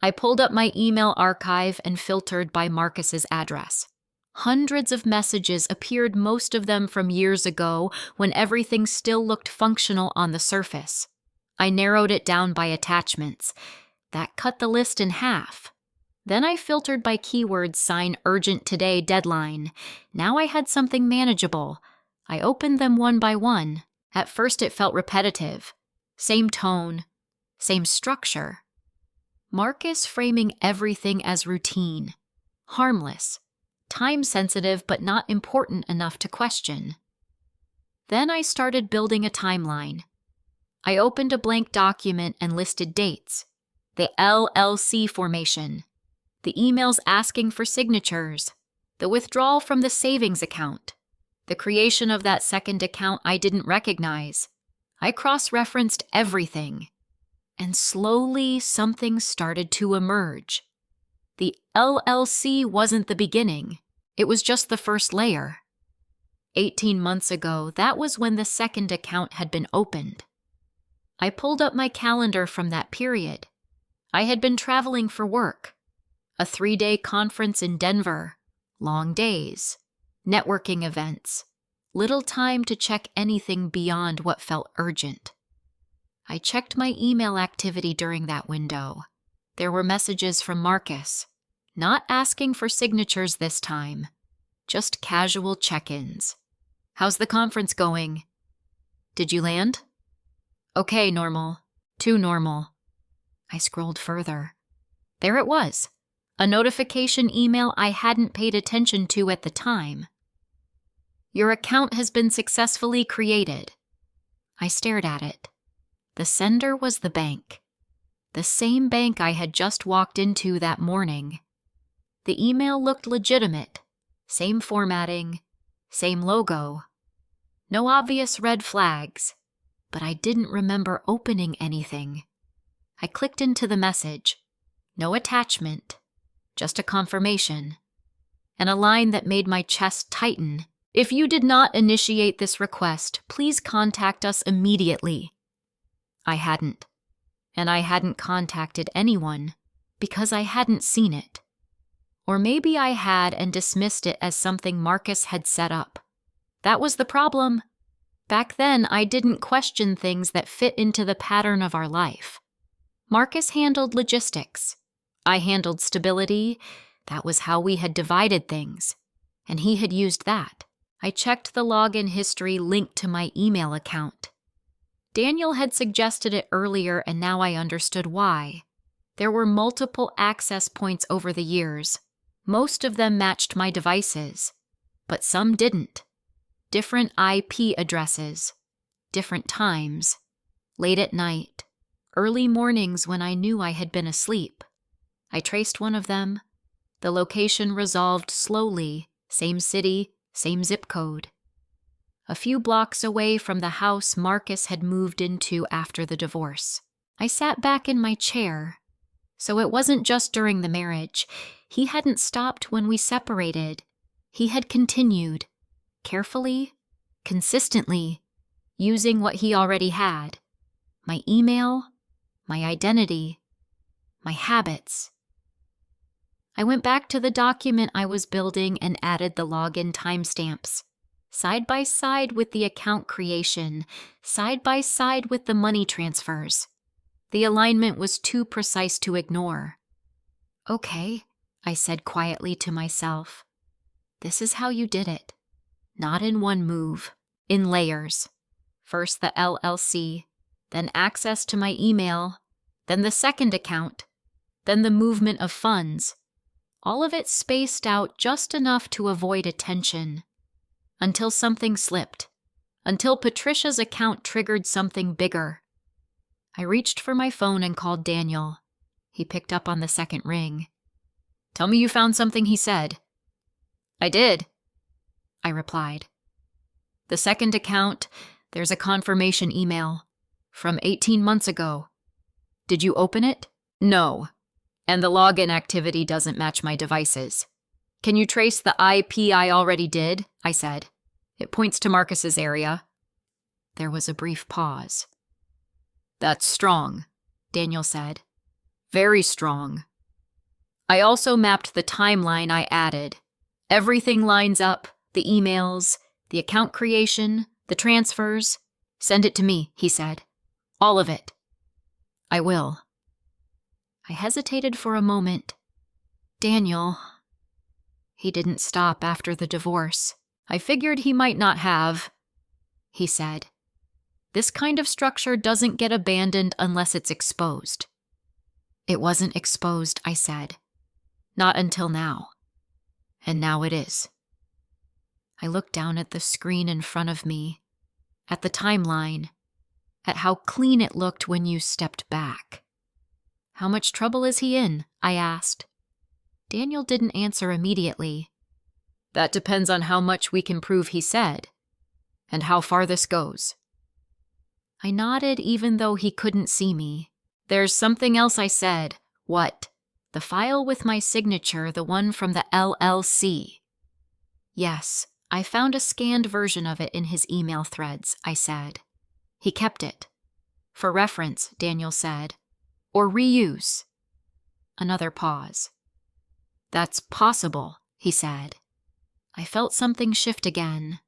I pulled up my email archive and filtered by Marcus's address. Hundreds of messages appeared, most of them from years ago when everything still looked functional on the surface. I narrowed it down by attachments. That cut the list in half. Then I filtered by keywords, sign urgent today, deadline. Now I had something manageable. I opened them one by one. At first it felt repetitive. Same tone, same structure. Marcus framing everything as routine, harmless, time-sensitive but not important enough to question. Then I started building a timeline. I opened a blank document and listed dates. The LLC formation. The emails asking for signatures. The withdrawal from the savings account. The creation of that second account I didn't recognize. I cross-referenced everything. And slowly something started to emerge. The LLC wasn't the beginning. It was just the first layer. 18 months ago, that was when the second account had been opened. I pulled up my calendar from that period. I had been traveling for work. A 3-day conference in Denver. Long days. Networking events. Little time to check anything beyond what felt urgent. I checked my email activity during that window. There were messages from Marcus. Not asking for signatures this time. Just casual check-ins. How's the conference going? Did you land? Okay, normal. Too normal. I scrolled further. There it was. A notification email I hadn't paid attention to at the time. Your account has been successfully created. I stared at it. The sender was the bank. The same bank I had just walked into that morning. The email looked legitimate. Same formatting, same logo. No obvious red flags, but I didn't remember opening anything. I clicked into the message. No attachment, just a confirmation. And a line that made my chest tighten. If you did not initiate this request, please contact us immediately. I hadn't. And I hadn't contacted anyone because I hadn't seen it. Or maybe I had and dismissed it as something Marcus had set up. That was the problem. Back then, I didn't question things that fit into the pattern of our life. Marcus handled logistics. I handled stability. That was how we had divided things. And he had used that. I checked the login history linked to my email account. Daniel had suggested it earlier, and now I understood why. There were multiple access points over the years. Most of them matched my devices, but some didn't. Different IP addresses, different times, late at night, early mornings when I knew I had been asleep. I traced one of them. The location resolved slowly, same city, same zip code. A few blocks away from the house Marcus had moved into after the divorce. I sat back in my chair. So it wasn't just during the marriage. He hadn't stopped when we separated. He had continued, carefully, consistently, using what he already had. My email, my identity, my habits. I went back to the document I was building and added the login timestamps. Side by side with the account creation, side by side with the money transfers. The alignment was too precise to ignore. Okay, I said quietly to myself. This is how you did it. Not in one move, in layers. First the LLC, then access to my email, then the second account, then the movement of funds. All of it spaced out just enough to avoid attention. Until something slipped. Until Patricia's account triggered something bigger. I reached for my phone and called Daniel. He picked up on the second ring. Tell me you found something he said. I did, I replied. The second account, there's a confirmation email from 18 months ago. Did you open it? No. And the login activity doesn't match my devices. Can you trace the IP I already did? I said. It points to Marcus's area. There was a brief pause. That's strong, Daniel said. Very strong. I also mapped the timeline I added. Everything lines up, the emails, the account creation, the transfers. Send it to me, he said. All of it. I will. I hesitated for a moment. Daniel. He didn't stop after the divorce. I figured he might not have. He said, this kind of structure doesn't get abandoned unless it's exposed. It wasn't exposed, I said. Not until now. And now it is. I looked down at the screen in front of me, at the timeline, at how clean it looked when you stepped back. How much trouble is he in? I asked. Daniel didn't answer immediately. That depends on how much we can prove he said, and how far this goes. I nodded even though he couldn't see me. There's something else, I said. What? The file with my signature, the one from the LLC. Yes, I found a scanned version of it in his email threads, I said. He kept it. For reference, Daniel said. Or reuse. Another pause. That's possible, he said. I felt something shift again.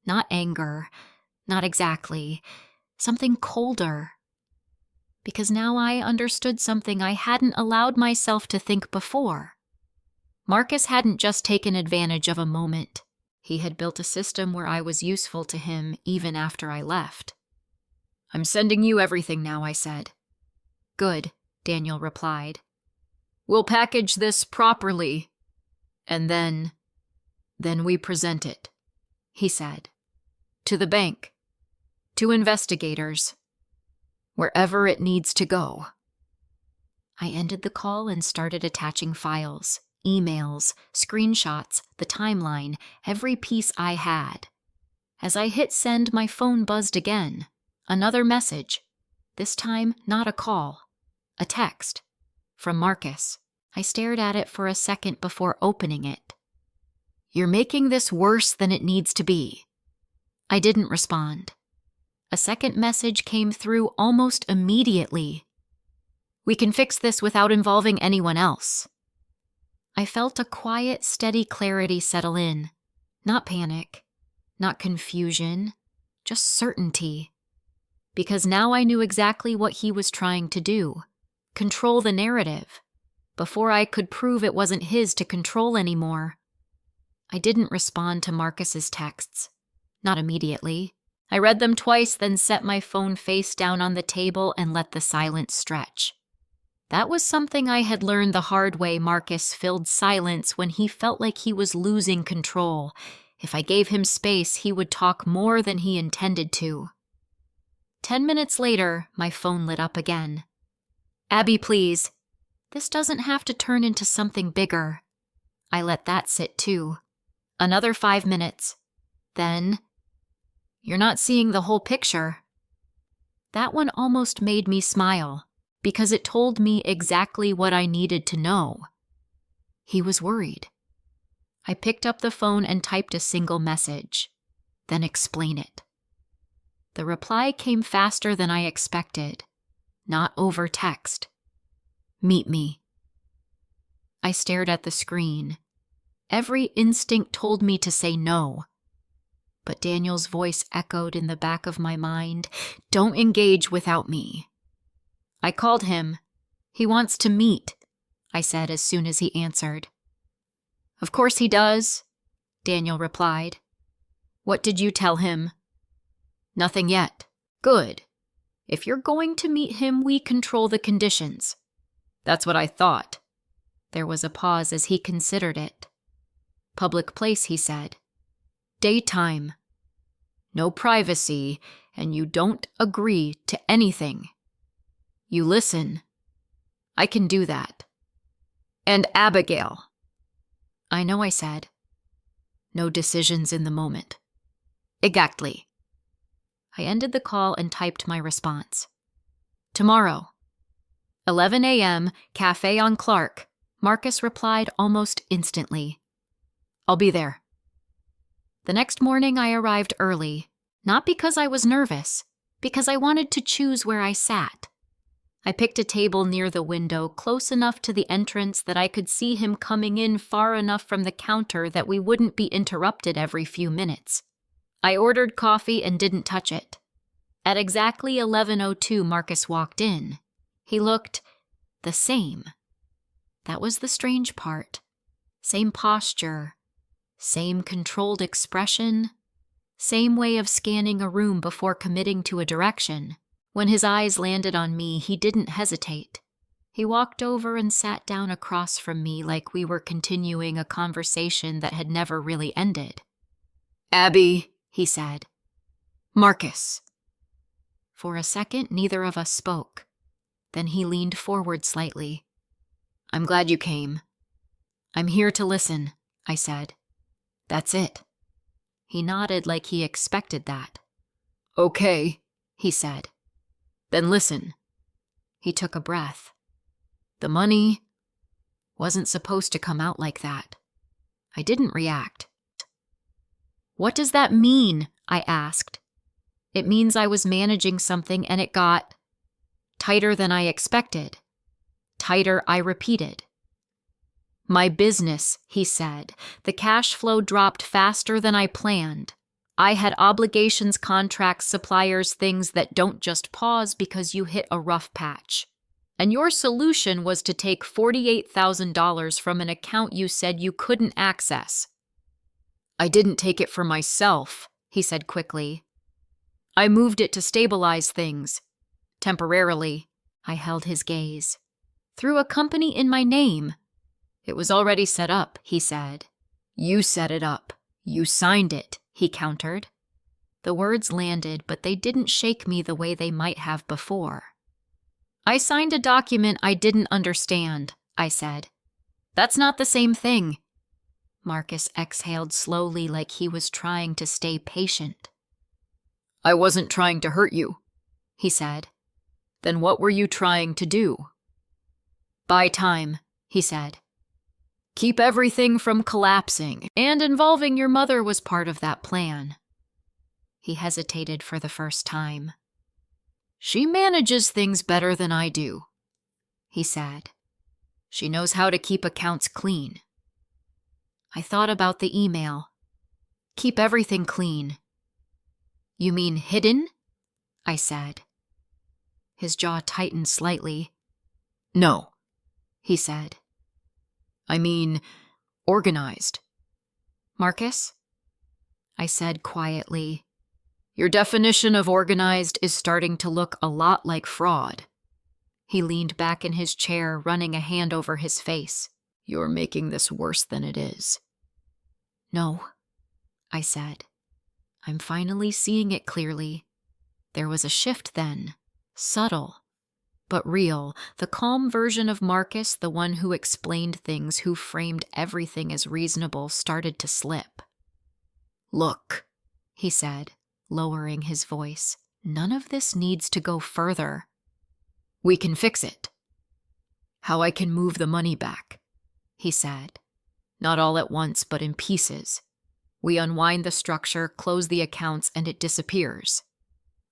Not anger. Not exactly. Something colder. Because now I understood something I hadn't allowed myself to think before. Marcus hadn't just taken advantage of a moment. He had built a system where I was useful to him even after I left. I'm sending you everything now, I said. Good, Daniel replied. We'll package this properly, and then we present it, he said. To the bank. To investigators. Wherever it needs to go. I ended the call and started attaching files, emails, screenshots, the timeline, every piece I had. As I hit send, my phone buzzed again. Another message. This time, not a call. A text. From Marcus. I stared at it for a second before opening it. You're making this worse than it needs to be. I didn't respond. A second message came through almost immediately. We can fix this without involving anyone else. I felt a quiet, steady clarity settle in. Not panic, not confusion, just certainty. Because now I knew exactly what he was trying to do. Control the narrative. Before I could prove it wasn't his to control anymore. I didn't respond to Marcus's texts. Not immediately. I read them twice, then set my phone face down on the table and let the silence stretch. That was something I had learned the hard way. Marcus filled silence when he felt like he was losing control. If I gave him space, he would talk more than he intended to. 10 minutes later, my phone lit up again. Abby, please. This doesn't have to turn into something bigger. I let that sit too. Another 5 minutes. Then, you're not seeing the whole picture. That one almost made me smile, because it told me exactly what I needed to know. He was worried. I picked up the phone and typed a single message, then explain it. The reply came faster than I expected, not over text. Meet me. I stared at the screen. Every instinct told me to say no. But Daniel's voice echoed in the back of my mind. Don't engage without me. I called him. He wants to meet, I said as soon as he answered. Of course he does, Daniel replied. What did you tell him? Nothing yet. Good. If you're going to meet him, we control the conditions. That's what I thought. There was a pause as he considered it. Public place, he said. Daytime. No privacy, and you don't agree to anything. You listen. I can do that. And Abigail. I know, I said. No decisions in the moment. Exactly. I ended the call and typed my response. Tomorrow. 11 a.m., cafe on Clark, Marcus replied almost instantly. I'll be there. The next morning I arrived early, not because I was nervous, because I wanted to choose where I sat. I picked a table near the window, close enough to the entrance that I could see him coming in far enough from the counter that we wouldn't be interrupted every few minutes. I ordered coffee and didn't touch it. At exactly 11:02, Marcus walked in. He looked the same. That was the strange part. Same posture, same controlled expression, same way of scanning a room before committing to a direction. When his eyes landed on me, he didn't hesitate. He walked over and sat down across from me like we were continuing a conversation that had never really ended. Abby, he said. Marcus. For a second, neither of us spoke. Then he leaned forward slightly. I'm glad you came. I'm here to listen, I said. That's it. He nodded like he expected that. Okay, he said. Then listen. He took a breath. The money wasn't supposed to come out like that. I didn't react. What does that mean? I asked. It means I was managing something and it got tighter than I expected. Tighter, I repeated. My business, he said. The cash flow dropped faster than I planned. I had obligations, contracts, suppliers, things that don't just pause because you hit a rough patch. And your solution was to take $48,000 from an account you said you couldn't access. I didn't take it for myself, he said quickly. I moved it to stabilize things. Temporarily, I held his gaze. Through a company in my name. It was already set up, he said. You set it up. You signed it, he countered. The words landed, but they didn't shake me the way they might have before. I signed a document I didn't understand, I said. That's not the same thing. Marcus exhaled slowly like he was trying to stay patient. I wasn't trying to hurt you, he said. Then what were you trying to do? Buy time, he said. Keep everything from collapsing, and involving your mother was part of that plan. He hesitated for the first time. She manages things better than I do, he said. She knows how to keep accounts clean. I thought about the email. Keep everything clean. You mean hidden? I said. His jaw tightened slightly. No, he said. I mean, organized. Marcus? I said quietly. Your definition of organized is starting to look a lot like fraud. He leaned back in his chair, running a hand over his face. You're making this worse than it is. No, I said. I'm finally seeing it clearly. There was a shift then, subtle, but real, the calm version of Marcus, the one who explained things, who framed everything as reasonable, started to slip. Look, he said, lowering his voice. None of this needs to go further. We can fix it. How I can move the money back, he said. Not all at once, but in pieces. We unwind the structure, close the accounts, and it disappears.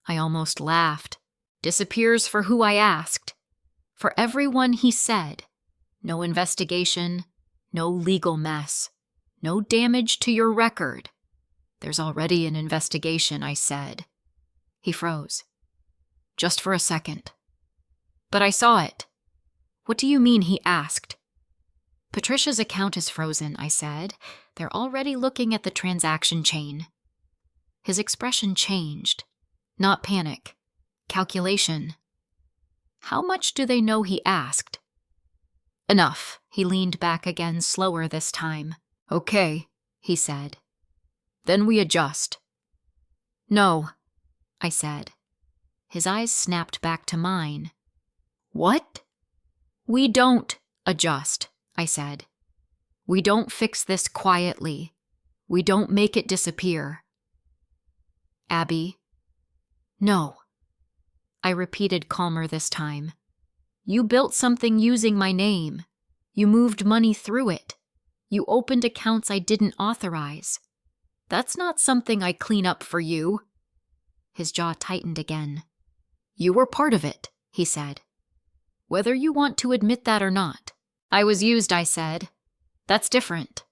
I almost laughed. Disappears for who I asked. For everyone, he said. No investigation, no legal mess, no damage to your record. There's already an investigation, I said. He froze. Just for a second. But I saw it. What do you mean, he asked. Patricia's account is frozen, I said. They're already looking at the transaction chain. His expression changed. Not panic. Calculation. How much do they know, he asked. Enough. He leaned back again, slower this time. Okay, he said. Then we adjust. No, I said. His eyes snapped back to mine. What? We don't adjust, I said. We don't fix this quietly. We don't make it disappear. Abby? No. I repeated calmer this time. You built something using my name. You moved money through it. You opened accounts I didn't authorize. That's not something I clean up for you." His jaw tightened again. "You were part of it," he said. "Whether you want to admit that or not." "I was used," I said. "That's different.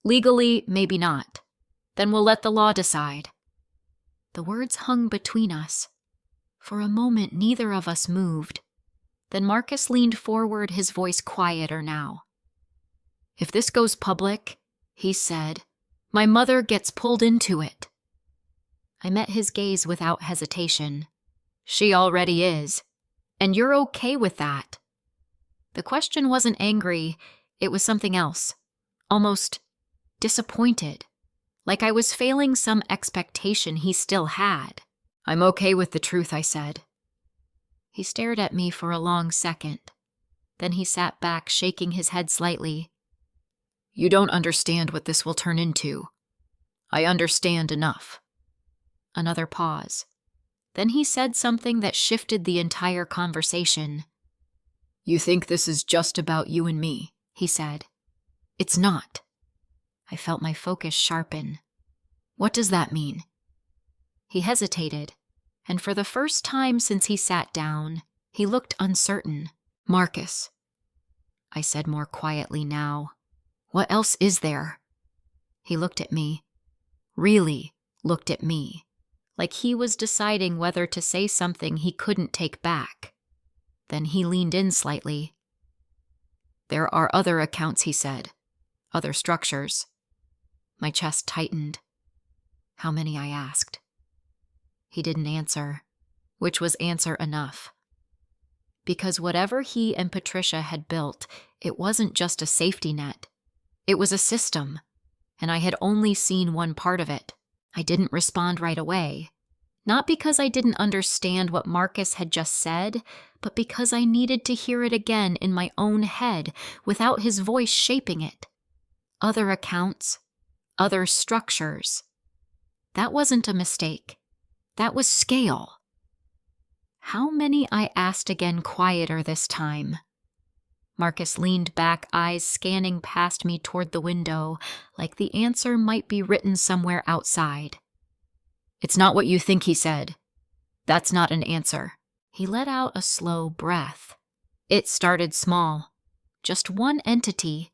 Legally, maybe not. Then we'll let the law decide." The words hung between us. For a moment, neither of us moved. Then Marcus leaned forward, his voice quieter now. "If this goes public," he said, "my mother gets pulled into it." I met his gaze without hesitation. "She already is. And you're okay with that." The question wasn't angry, it was something else. Almost disappointed. Like I was failing some expectation he still had. "I'm okay with the truth," I said. He stared at me for a long second. Then he sat back, shaking his head slightly. "You don't understand what this will turn into. I understand enough." Another pause. Then he said something that shifted the entire conversation. "You think this is just about you and me," he said. "It's not." I felt my focus sharpen. "What does that mean?" He hesitated, and for the first time since he sat down, he looked uncertain. "Marcus," I said more quietly now, "what else is there?" He looked at me. Really looked at me. Like he was deciding whether to say something he couldn't take back. Then he leaned in slightly. "There are other accounts," he said. "Other structures." My chest tightened. "How many?" I asked. He didn't answer, which was answer enough. Because whatever he and Patricia had built, it wasn't just a safety net. It was a system, and I had only seen one part of it. I didn't respond right away. Not because I didn't understand what Marcus had just said, but because I needed to hear it again in my own head without his voice shaping it. Other accounts, other structures. That wasn't a mistake. That was scale. "How many?" I asked again, quieter this time. Marcus leaned back, eyes scanning past me toward the window, like the answer might be written somewhere outside. "It's not what you think," he said. "That's not an answer." He let out a slow breath. "It started small. Just one entity.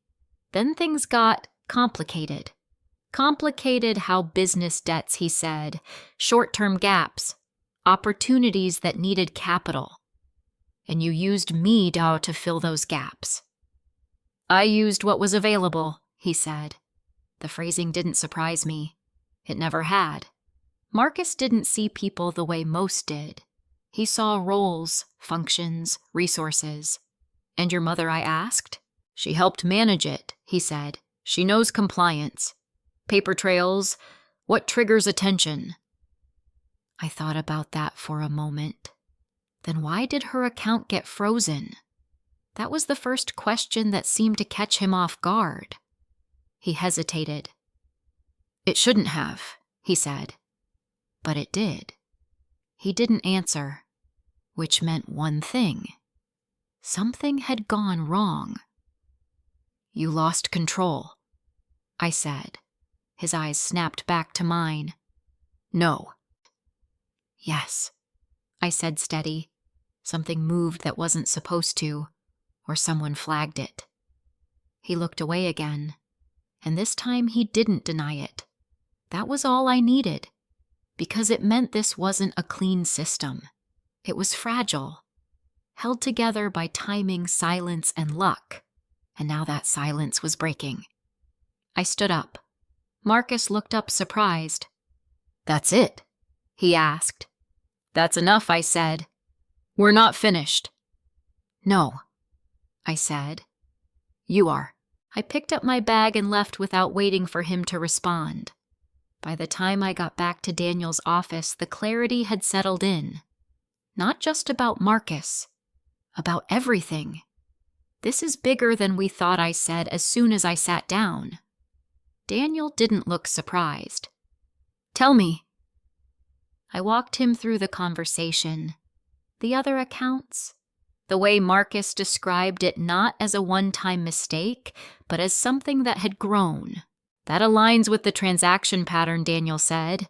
Then things got complicated. Complicated how business debts," he said, "short-term gaps, opportunities that needed capital. And you used me, Dow, to fill those gaps." "I used what was available," he said. The phrasing didn't surprise me. It never had. Marcus didn't see people the way most did. He saw roles, functions, resources. "And your mother?" I asked. "She helped manage it," he said. "She knows compliance. Paper trails, what triggers attention." I thought about that for a moment. Then why did her account get frozen? That was the first question that seemed to catch him off guard. He hesitated. "It shouldn't have," he said. But it did. He didn't answer, which meant one thing. Something had gone wrong. "You lost control," I said. His eyes snapped back to mine. "No." "Yes," I said, steady. Something moved that wasn't supposed to, or someone flagged it. He looked away again, and this time he didn't deny it. That was all I needed, because it meant this wasn't a clean system. It was fragile, held together by timing, silence, and luck, and now that silence was breaking. I stood up. Marcus looked up surprised. "That's it?" he asked. "That's enough," I said. "We're not finished." "No," I said. "You are." I picked up my bag and left without waiting for him to respond. By the time I got back to Daniel's office, the clarity had settled in. Not just about Marcus, about everything. "This is bigger than we thought," I said as soon as I sat down. Daniel didn't look surprised. "Tell me." I walked him through the conversation. The other accounts, The way Marcus described it not as a one-time mistake, but as something that had grown. That aligns with the transaction pattern, Daniel said.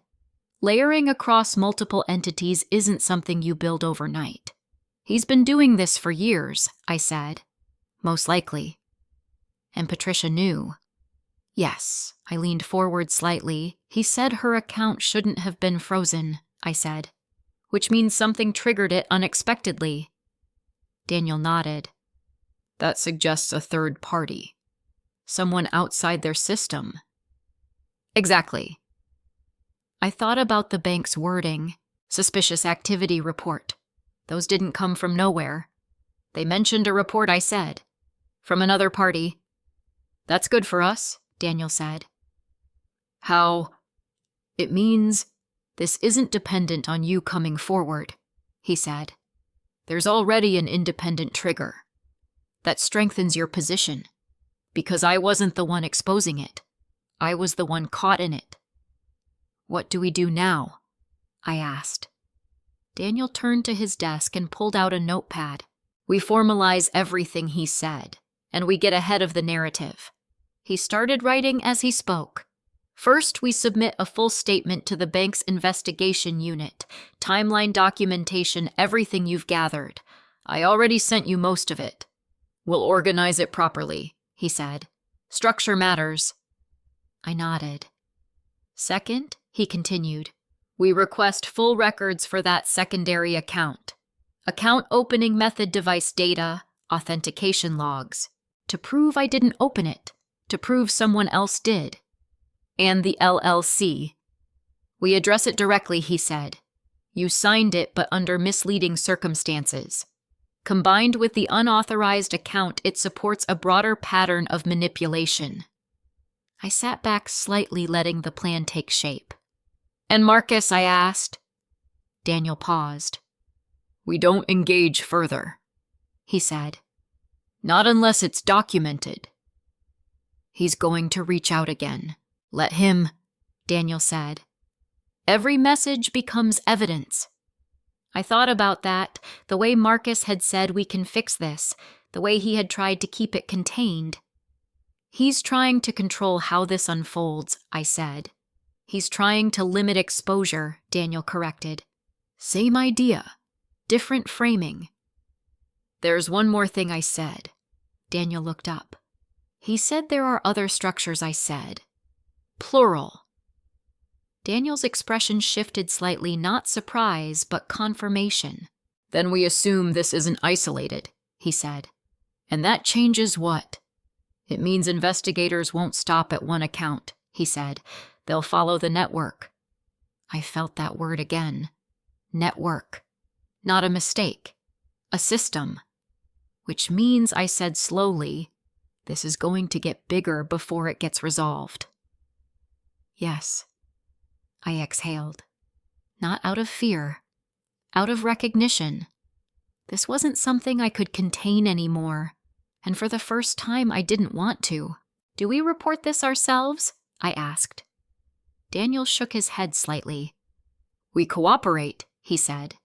Layering across multiple entities isn't something you build overnight. He's been doing this for years, I said. Most likely. And Patricia knew. Yes, I leaned forward slightly. He said her account shouldn't have been frozen, I said. Which means something triggered it unexpectedly. Daniel nodded. That suggests a third party. Someone outside their system. Exactly. I thought about the bank's wording. Suspicious activity report. Those didn't come from nowhere. They mentioned a report, I said. From another party. That's good for us, Daniel said. How? It means this isn't dependent on you coming forward, he said. There's already an independent trigger. That strengthens your position. Because I wasn't the one exposing it. I was the one caught in it. What do we do now? I asked. Daniel turned to his desk and pulled out a notepad. We formalize everything he said, and we get ahead of the narrative. He started writing as he spoke. First, we submit a full statement to the bank's investigation unit, timeline documentation, everything you've gathered. I already sent you most of it. We'll organize it properly, he said. Structure matters. I nodded. Second, he continued, we request full records for that secondary account. Account opening method device data, authentication logs. To prove I didn't open it. To prove someone else did. And the LLC. We address it directly, he said. You signed it, but under misleading circumstances. Combined with the unauthorized account, it supports a broader pattern of manipulation. I sat back slightly, letting the plan take shape. And Marcus, I asked. Daniel paused. We don't engage further, he said. Not unless it's documented. He's going to reach out again. Let him, Daniel said. Every message becomes evidence. I thought about that, the way Marcus had said we can fix this, the way he had tried to keep it contained. He's trying to control how this unfolds, I said. He's trying to limit exposure, Daniel corrected. Same idea, different framing. There's one more thing I said. Daniel looked up. He said there are other structures, I said. Plural. Daniel's expression shifted slightly, not surprise, but confirmation. Then we assume this isn't isolated, he said. And that changes what? It means investigators won't stop at one account, he said. They'll follow the network. I felt that word again. Network. Not a mistake. A system. Which means, I said slowly, this is going to get bigger before it gets resolved. Yes. I exhaled. Not out of fear. Out of recognition. This wasn't something I could contain anymore. And for the first time, I didn't want to. Do we report this ourselves? I asked. Daniel shook his head slightly. We cooperate, he said.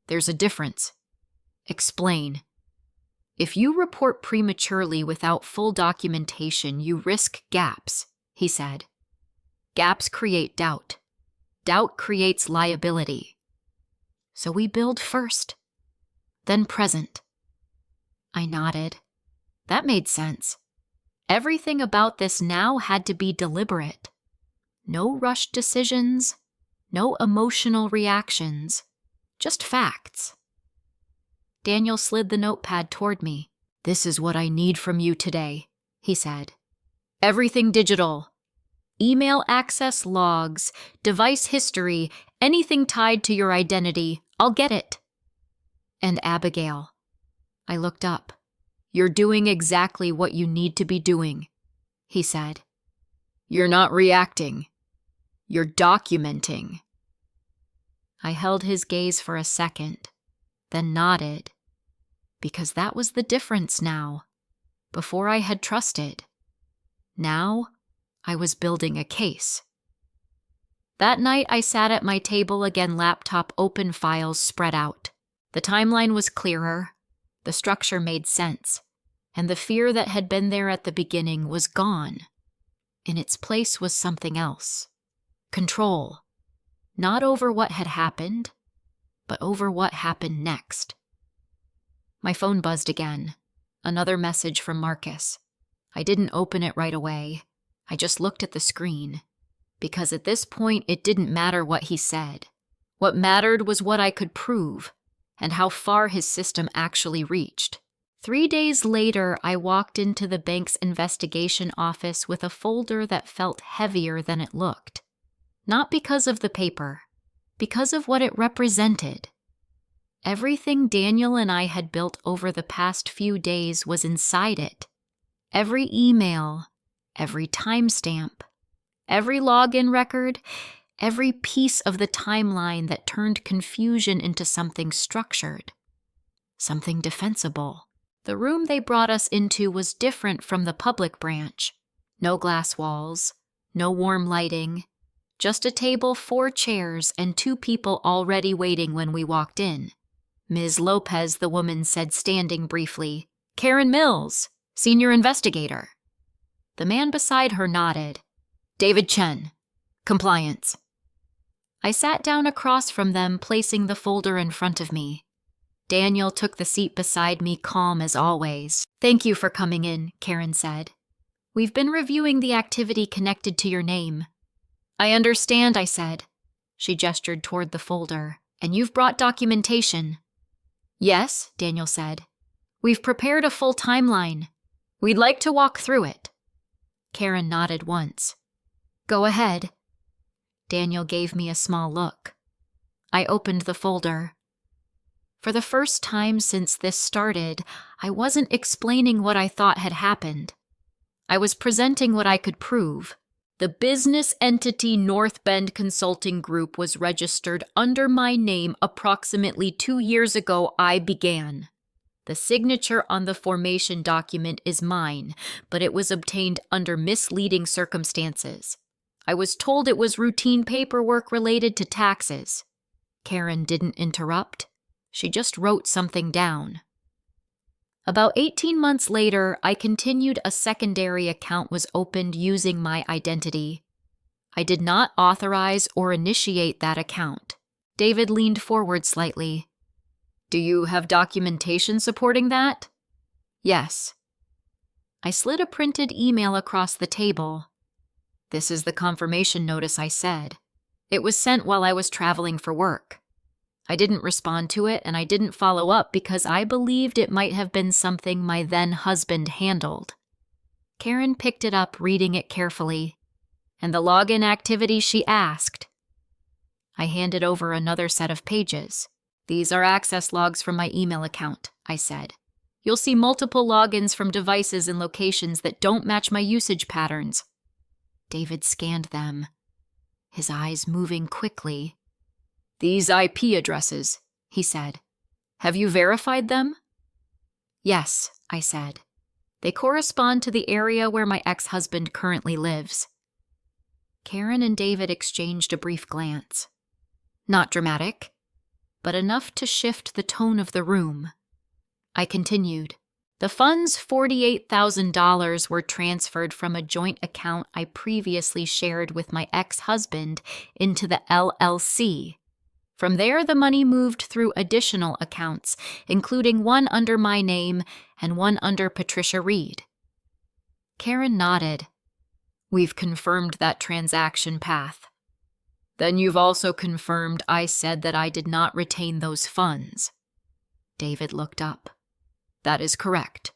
There's a difference. Explain. If you report prematurely without full documentation, you risk gaps, he said. Gaps create doubt. Doubt creates liability. So we build first, then present. I nodded. That made sense. Everything about this now had to be deliberate. No rushed decisions, no emotional reactions, just facts. Daniel slid the notepad toward me. This is what I need from you today, he said. Everything digital. Email access logs, device history, anything tied to your identity. I'll get it. And Abigail. I looked up. You're doing exactly what you need to be doing, he said. You're not reacting. You're documenting. I held his gaze for a second, then nodded, because that was the difference now. Before I had trusted. Now, I was building a case. That night, I sat at my table again, laptop open, files spread out. The timeline was clearer. The structure made sense, and the fear that had been there at the beginning was gone. In its place was something else. Control. Not over what had happened, but over what happened next. My phone buzzed again. Another message from Marcus. I didn't open it right away. I just looked at the screen. Because at this point, it didn't matter what he said. What mattered was what I could prove, and how far his system actually reached. 3 days later, I walked into the bank's investigation office with a folder that felt heavier than it looked. Not because of the paper, because of what it represented. Everything Daniel and I had built over the past few days was inside it. Every email, every timestamp, every login record, every piece of the timeline that turned confusion into something structured, something defensible. The room they brought us into was different from the public branch. No glass walls, no warm lighting, just a table, 4 chairs, and 2 people already waiting when we walked in. Ms. Lopez, the woman said, standing briefly. Karen Mills, senior investigator. The man beside her nodded. David Chen, compliance. I sat down across from them, placing the folder in front of me. Daniel took the seat beside me, calm as always. Thank you for coming in, Karen said. We've been reviewing the activity connected to your name. I understand, I said. She gestured toward the folder. And you've brought documentation. Yes, Daniel said. We've prepared a full timeline. We'd like to walk through it. Karen nodded once. Go ahead. Daniel gave me a small look. I opened the folder. For the first time since this started, I wasn't explaining what I thought had happened. I was presenting what I could prove. The business entity North Bend Consulting Group was registered under my name approximately 2 years ago. I began. The signature on the formation document is mine, but it was obtained under misleading circumstances. I was told it was routine paperwork related to taxes. Karen didn't interrupt. She just wrote something down. About 18 months later, I continued. A secondary account was opened using my identity. I did not authorize or initiate that account. David leaned forward slightly. Do you have documentation supporting that? Yes. I slid a printed email across the table. This is the confirmation notice, I said. It was sent while I was traveling for work. I didn't respond to it, and I didn't follow up because I believed it might have been something my then-husband handled. Karen picked it up, reading it carefully. And the login activity, she asked. I handed over another set of pages. These are access logs from my email account, I said. You'll see multiple logins from devices and locations that don't match my usage patterns. David scanned them, his eyes moving quickly. These IP addresses, he said. Have you verified them? Yes, I said. They correspond to the area where my ex-husband currently lives. Karen and David exchanged a brief glance. Not dramatic, but enough to shift the tone of the room. I continued. The funds, $48,000, were transferred from a joint account I previously shared with my ex-husband into the LLC. From there, the money moved through additional accounts, including one under my name and one under Patricia Reed. Karen nodded. We've confirmed that transaction path. Then you've also confirmed I said that I did not retain those funds. David looked up. That is correct.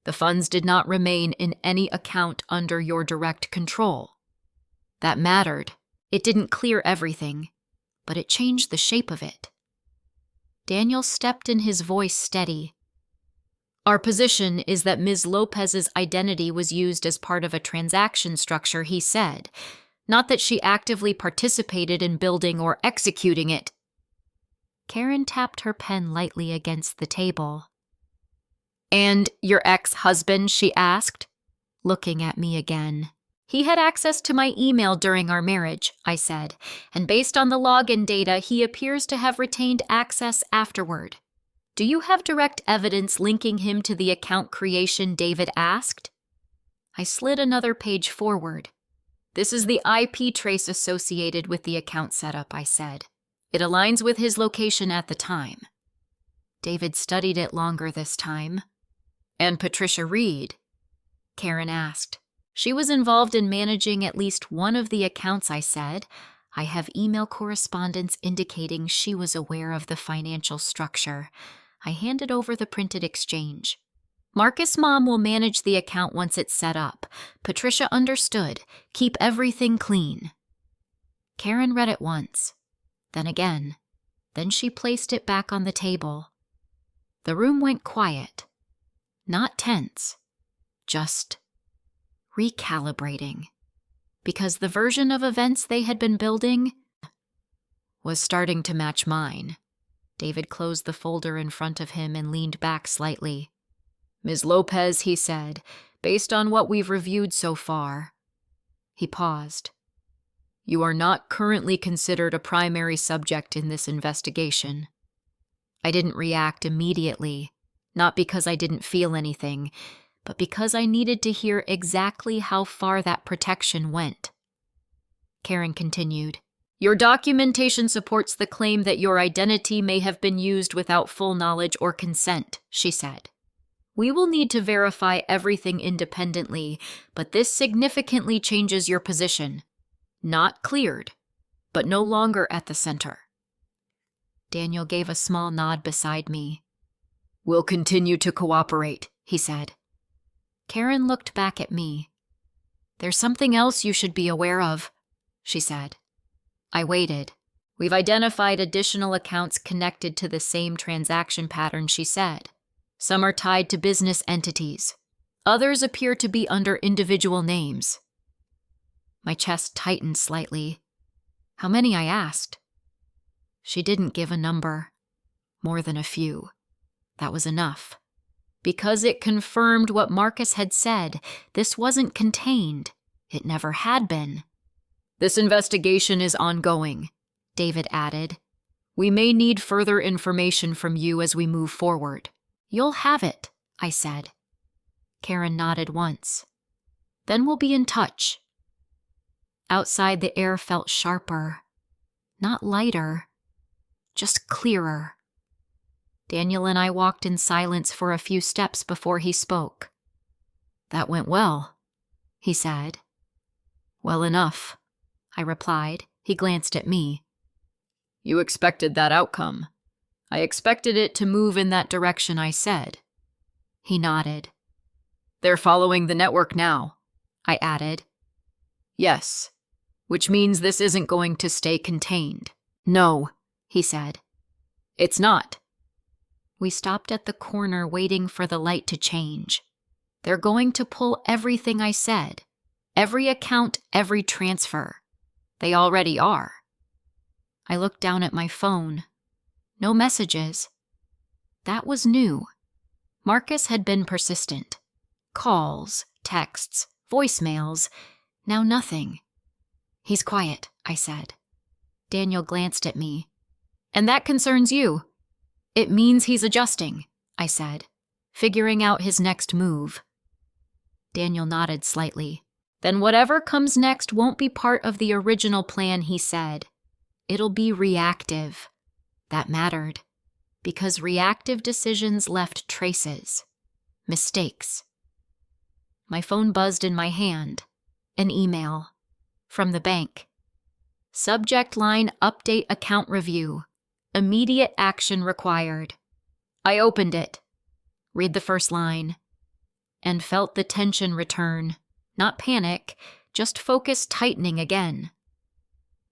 The funds did not remain in any account under your direct control. That mattered. It didn't clear everything, but it changed the shape of it. Daniel stepped in, his voice steady. Our position is that Ms. Lopez's identity was used as part of a transaction structure, he said, not that she actively participated in building or executing it. Karen tapped her pen lightly against the table. And your ex-husband, she asked, looking at me again. He had access to my email during our marriage, I said, and based on the login data, he appears to have retained access afterward. Do you have direct evidence linking him to the account creation? David asked. I slid another page forward. This is the IP trace associated with the account setup, I said. It aligns with his location at the time. David studied it longer this time. And Patricia Reed? Karen asked. She was involved in managing at least one of the accounts, I said. I have email correspondence indicating she was aware of the financial structure. I handed over the printed exchange. Marcus' mom will manage the account once it's set up. Patricia understood. Keep everything clean. Karen read it once, then again. Then she placed it back on the table. The room went quiet. Not tense. Just recalibrating. Because the version of events they had been building was starting to match mine. David closed the folder in front of him and leaned back slightly. Ms. Lopez, he said, based on what we've reviewed so far. He paused. You are not currently considered a primary subject in this investigation. I didn't react immediately, not because I didn't feel anything, but because I needed to hear exactly how far that protection went. Karen continued. Your documentation supports the claim that your identity may have been used without full knowledge or consent, she said. We will need to verify everything independently, but this significantly changes your position. Not cleared, but no longer at the center. Daniel gave a small nod beside me. We'll continue to cooperate, he said. Karen looked back at me. There's something else you should be aware of, she said. I waited. We've identified additional accounts connected to the same transaction pattern, she said. Some are tied to business entities. Others appear to be under individual names. My chest tightened slightly. How many, I asked. She didn't give a number. More than a few. That was enough. Because it confirmed what Marcus had said. This wasn't contained. It never had been. This investigation is ongoing, David added. We may need further information from you as we move forward. You'll have it, I said. Karen nodded once. Then we'll be in touch. Outside, the air felt sharper. Not lighter, just clearer. Daniel and I walked in silence for a few steps before he spoke. That went well, he said. Well enough, I replied. He glanced at me. You expected that outcome. I expected it to move in that direction, I said. He nodded. They're following the network now, I added. Yes, which means this isn't going to stay contained. No, he said. It's not. We stopped at the corner waiting for the light to change. They're going to pull everything I said. Every account, every transfer. They already are. I looked down at my phone. No messages. That was new. Marcus had been persistent. Calls, texts, voicemails. Now nothing. He's quiet, I said. Daniel glanced at me. And that concerns you. It means he's adjusting, I said, figuring out his next move. Daniel nodded slightly. Then whatever comes next won't be part of the original plan, he said. It'll be reactive. That mattered, because reactive decisions left traces, mistakes. My phone buzzed in my hand. An email. From the bank. Subject line, update account review. Immediate action required. I opened it. Read the first line. And felt the tension return. Not panic, just focus tightening again.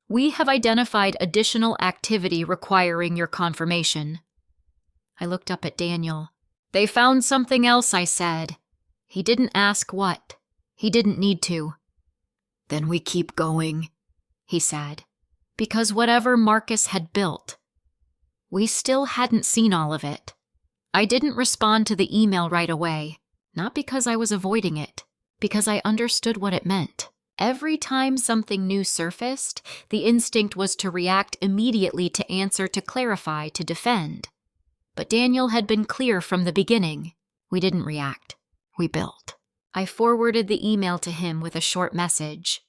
We have identified additional activity requiring your confirmation. I looked up at Daniel. They found something else, I said. He didn't ask what. He didn't need to. Then we keep going, he said. Because whatever Marcus had built, we still hadn't seen all of it. I didn't respond to the email right away. Not because I was avoiding it. Because I understood what it meant. Every time something new surfaced, the instinct was to react immediately, to answer, to clarify, to defend. But Daniel had been clear from the beginning. We didn't react. We built. I forwarded the email to him with a short message.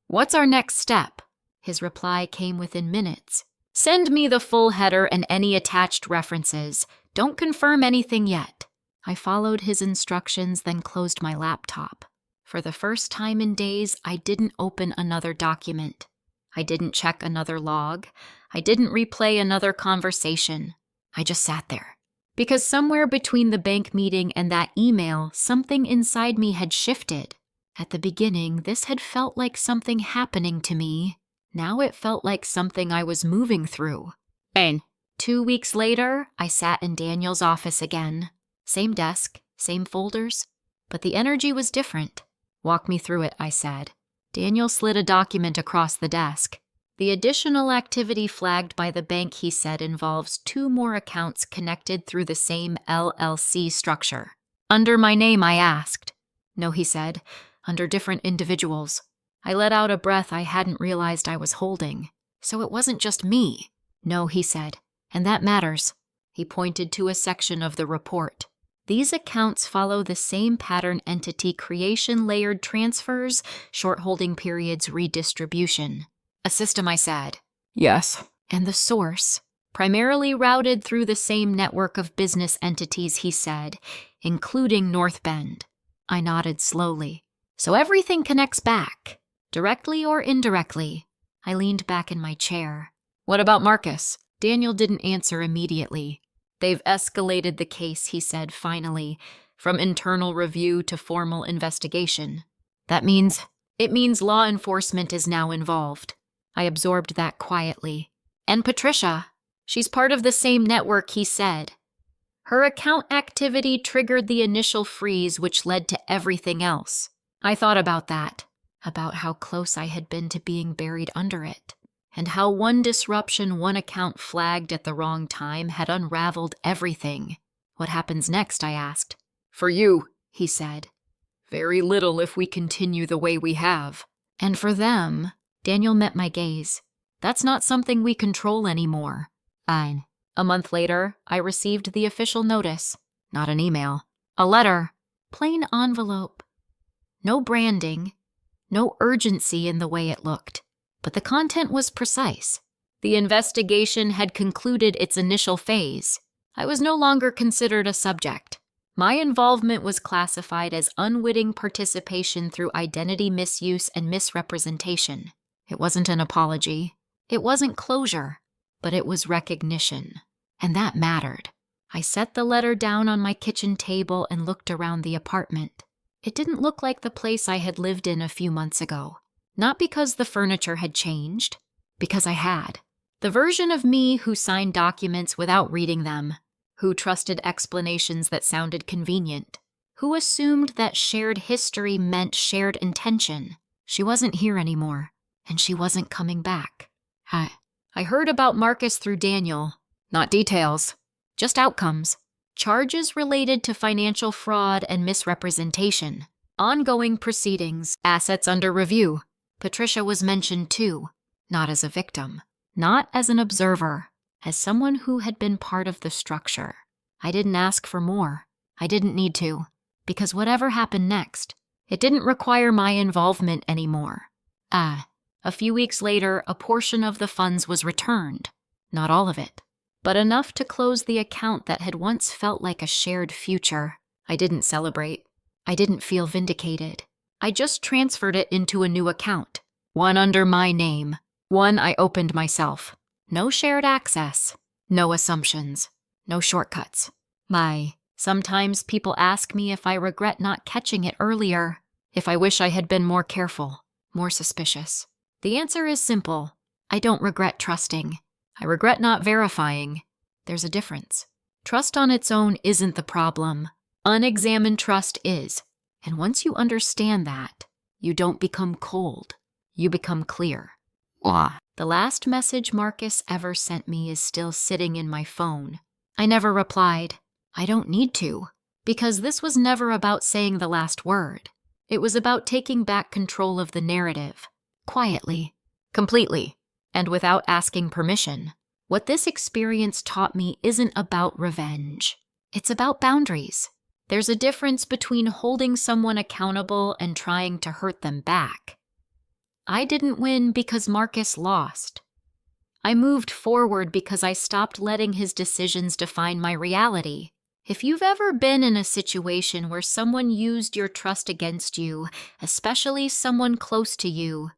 "What's our next step?" His reply came within minutes. "Send me the full header and any attached references. Don't confirm anything yet." I followed his instructions, then closed my laptop. For the first time in days, I didn't open another document. I didn't check another log. I didn't replay another conversation. I just sat there. Because somewhere between the bank meeting and that email, something inside me had shifted. At the beginning, this had felt like something happening to me. Now it felt like something I was moving through. And 2 weeks later, I sat in Daniel's office again. Same desk, same folders, but the energy was different. "Walk me through it," I said. Daniel slid a document across the desk. "The additional activity flagged by the bank," he said, "involves 2 more accounts connected through the same LLC structure." "Under my name?" I asked. "No," he said, "under different individuals." I let out a breath I hadn't realized I was holding. So it wasn't just me. "No," he said, "and that matters." He pointed to a section of the report. "These accounts follow the same pattern: entity creation, layered transfers, short holding periods, redistribution." "A system," I said. Yes. "And the source, primarily routed through the same network of business entities," he said, "including North Bend." I nodded slowly. "So everything connects back, directly or indirectly." I leaned back in my chair. "What about Marcus?" Daniel didn't answer immediately. "They've escalated the case," he said finally, "from internal review to formal investigation." "That means?" "It means law enforcement is now involved." I absorbed that quietly. "And Patricia, she's part of the same network," he said. "Her account activity triggered the initial freeze, which led to everything else." I thought about that, about how close I had been to being buried under it, and how one disruption, one account flagged at the wrong time, had unraveled everything. "What happens next?" I asked. For you, He said. very little if we continue the way we have. "And for them," Daniel met my gaze, "that's not something we control anymore." Fine. A month later, I received the official notice. Not an email. A letter. Plain envelope. No branding. No urgency in the way it looked. But the content was precise. The investigation had concluded its initial phase. I was no longer considered a subject. My involvement was classified as unwitting participation through identity misuse and misrepresentation. It wasn't an apology. It wasn't closure. But it was recognition. And that mattered. I set the letter down on my kitchen table and looked around the apartment. It didn't look like the place I had lived in a few months ago. Not because the furniture had changed, because I had. The version of me who signed documents without reading them, who trusted explanations that sounded convenient, who assumed that shared history meant shared intention. She wasn't here anymore, and she wasn't coming back. I heard about Marcus through Daniel. Not details, just outcomes. Charges related to financial fraud and misrepresentation. Ongoing proceedings, assets under review. Patricia was mentioned too, not as a victim, not as an observer, as someone who had been part of the structure. I didn't ask for more. I didn't need to, because whatever happened next, it didn't require my involvement anymore. A few weeks later, a portion of the funds was returned. Not all of it, but enough to close the account that had once felt like a shared future. I didn't celebrate. I didn't feel vindicated. I just transferred it into a new account, one under my name, one I opened myself. No shared access, no assumptions, no shortcuts. Sometimes people ask me if I regret not catching it earlier, if I wish I had been more careful, more suspicious. The answer is simple. I don't regret trusting. I regret not verifying. There's a difference. Trust on its own isn't the problem. Unexamined trust is. And once you understand that, you don't become cold. You become clear. The last message Marcus ever sent me is still sitting in my phone. I never replied. I don't need to, because this was never about saying the last word. It was about taking back control of the narrative. Quietly. Completely. And without asking permission. What this experience taught me isn't about revenge. It's about boundaries. There's a difference between holding someone accountable and trying to hurt them back. I didn't win because Marcus lost. I moved forward because I stopped letting his decisions define my reality. If you've ever been in a situation where someone used your trust against you, especially someone close to you,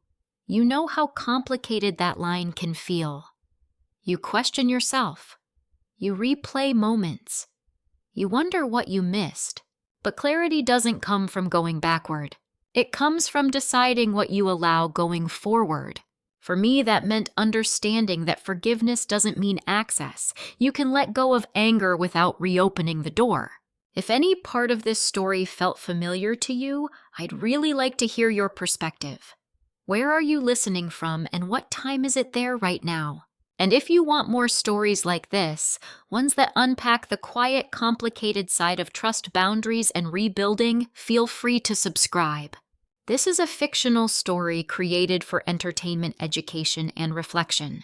you know how complicated that line can feel. You question yourself. You replay moments. You wonder what you missed. But clarity doesn't come from going backward. It comes from deciding what you allow going forward. For me, that meant understanding that forgiveness doesn't mean access. You can let go of anger without reopening the door. If any part of this story felt familiar to you, I'd really like to hear your perspective. Where are you listening from, and what time is it there right now? And if you want more stories like this, ones that unpack the quiet, complicated side of trust, boundaries, and rebuilding, feel free to subscribe. This is a fictional story created for entertainment, education, and reflection.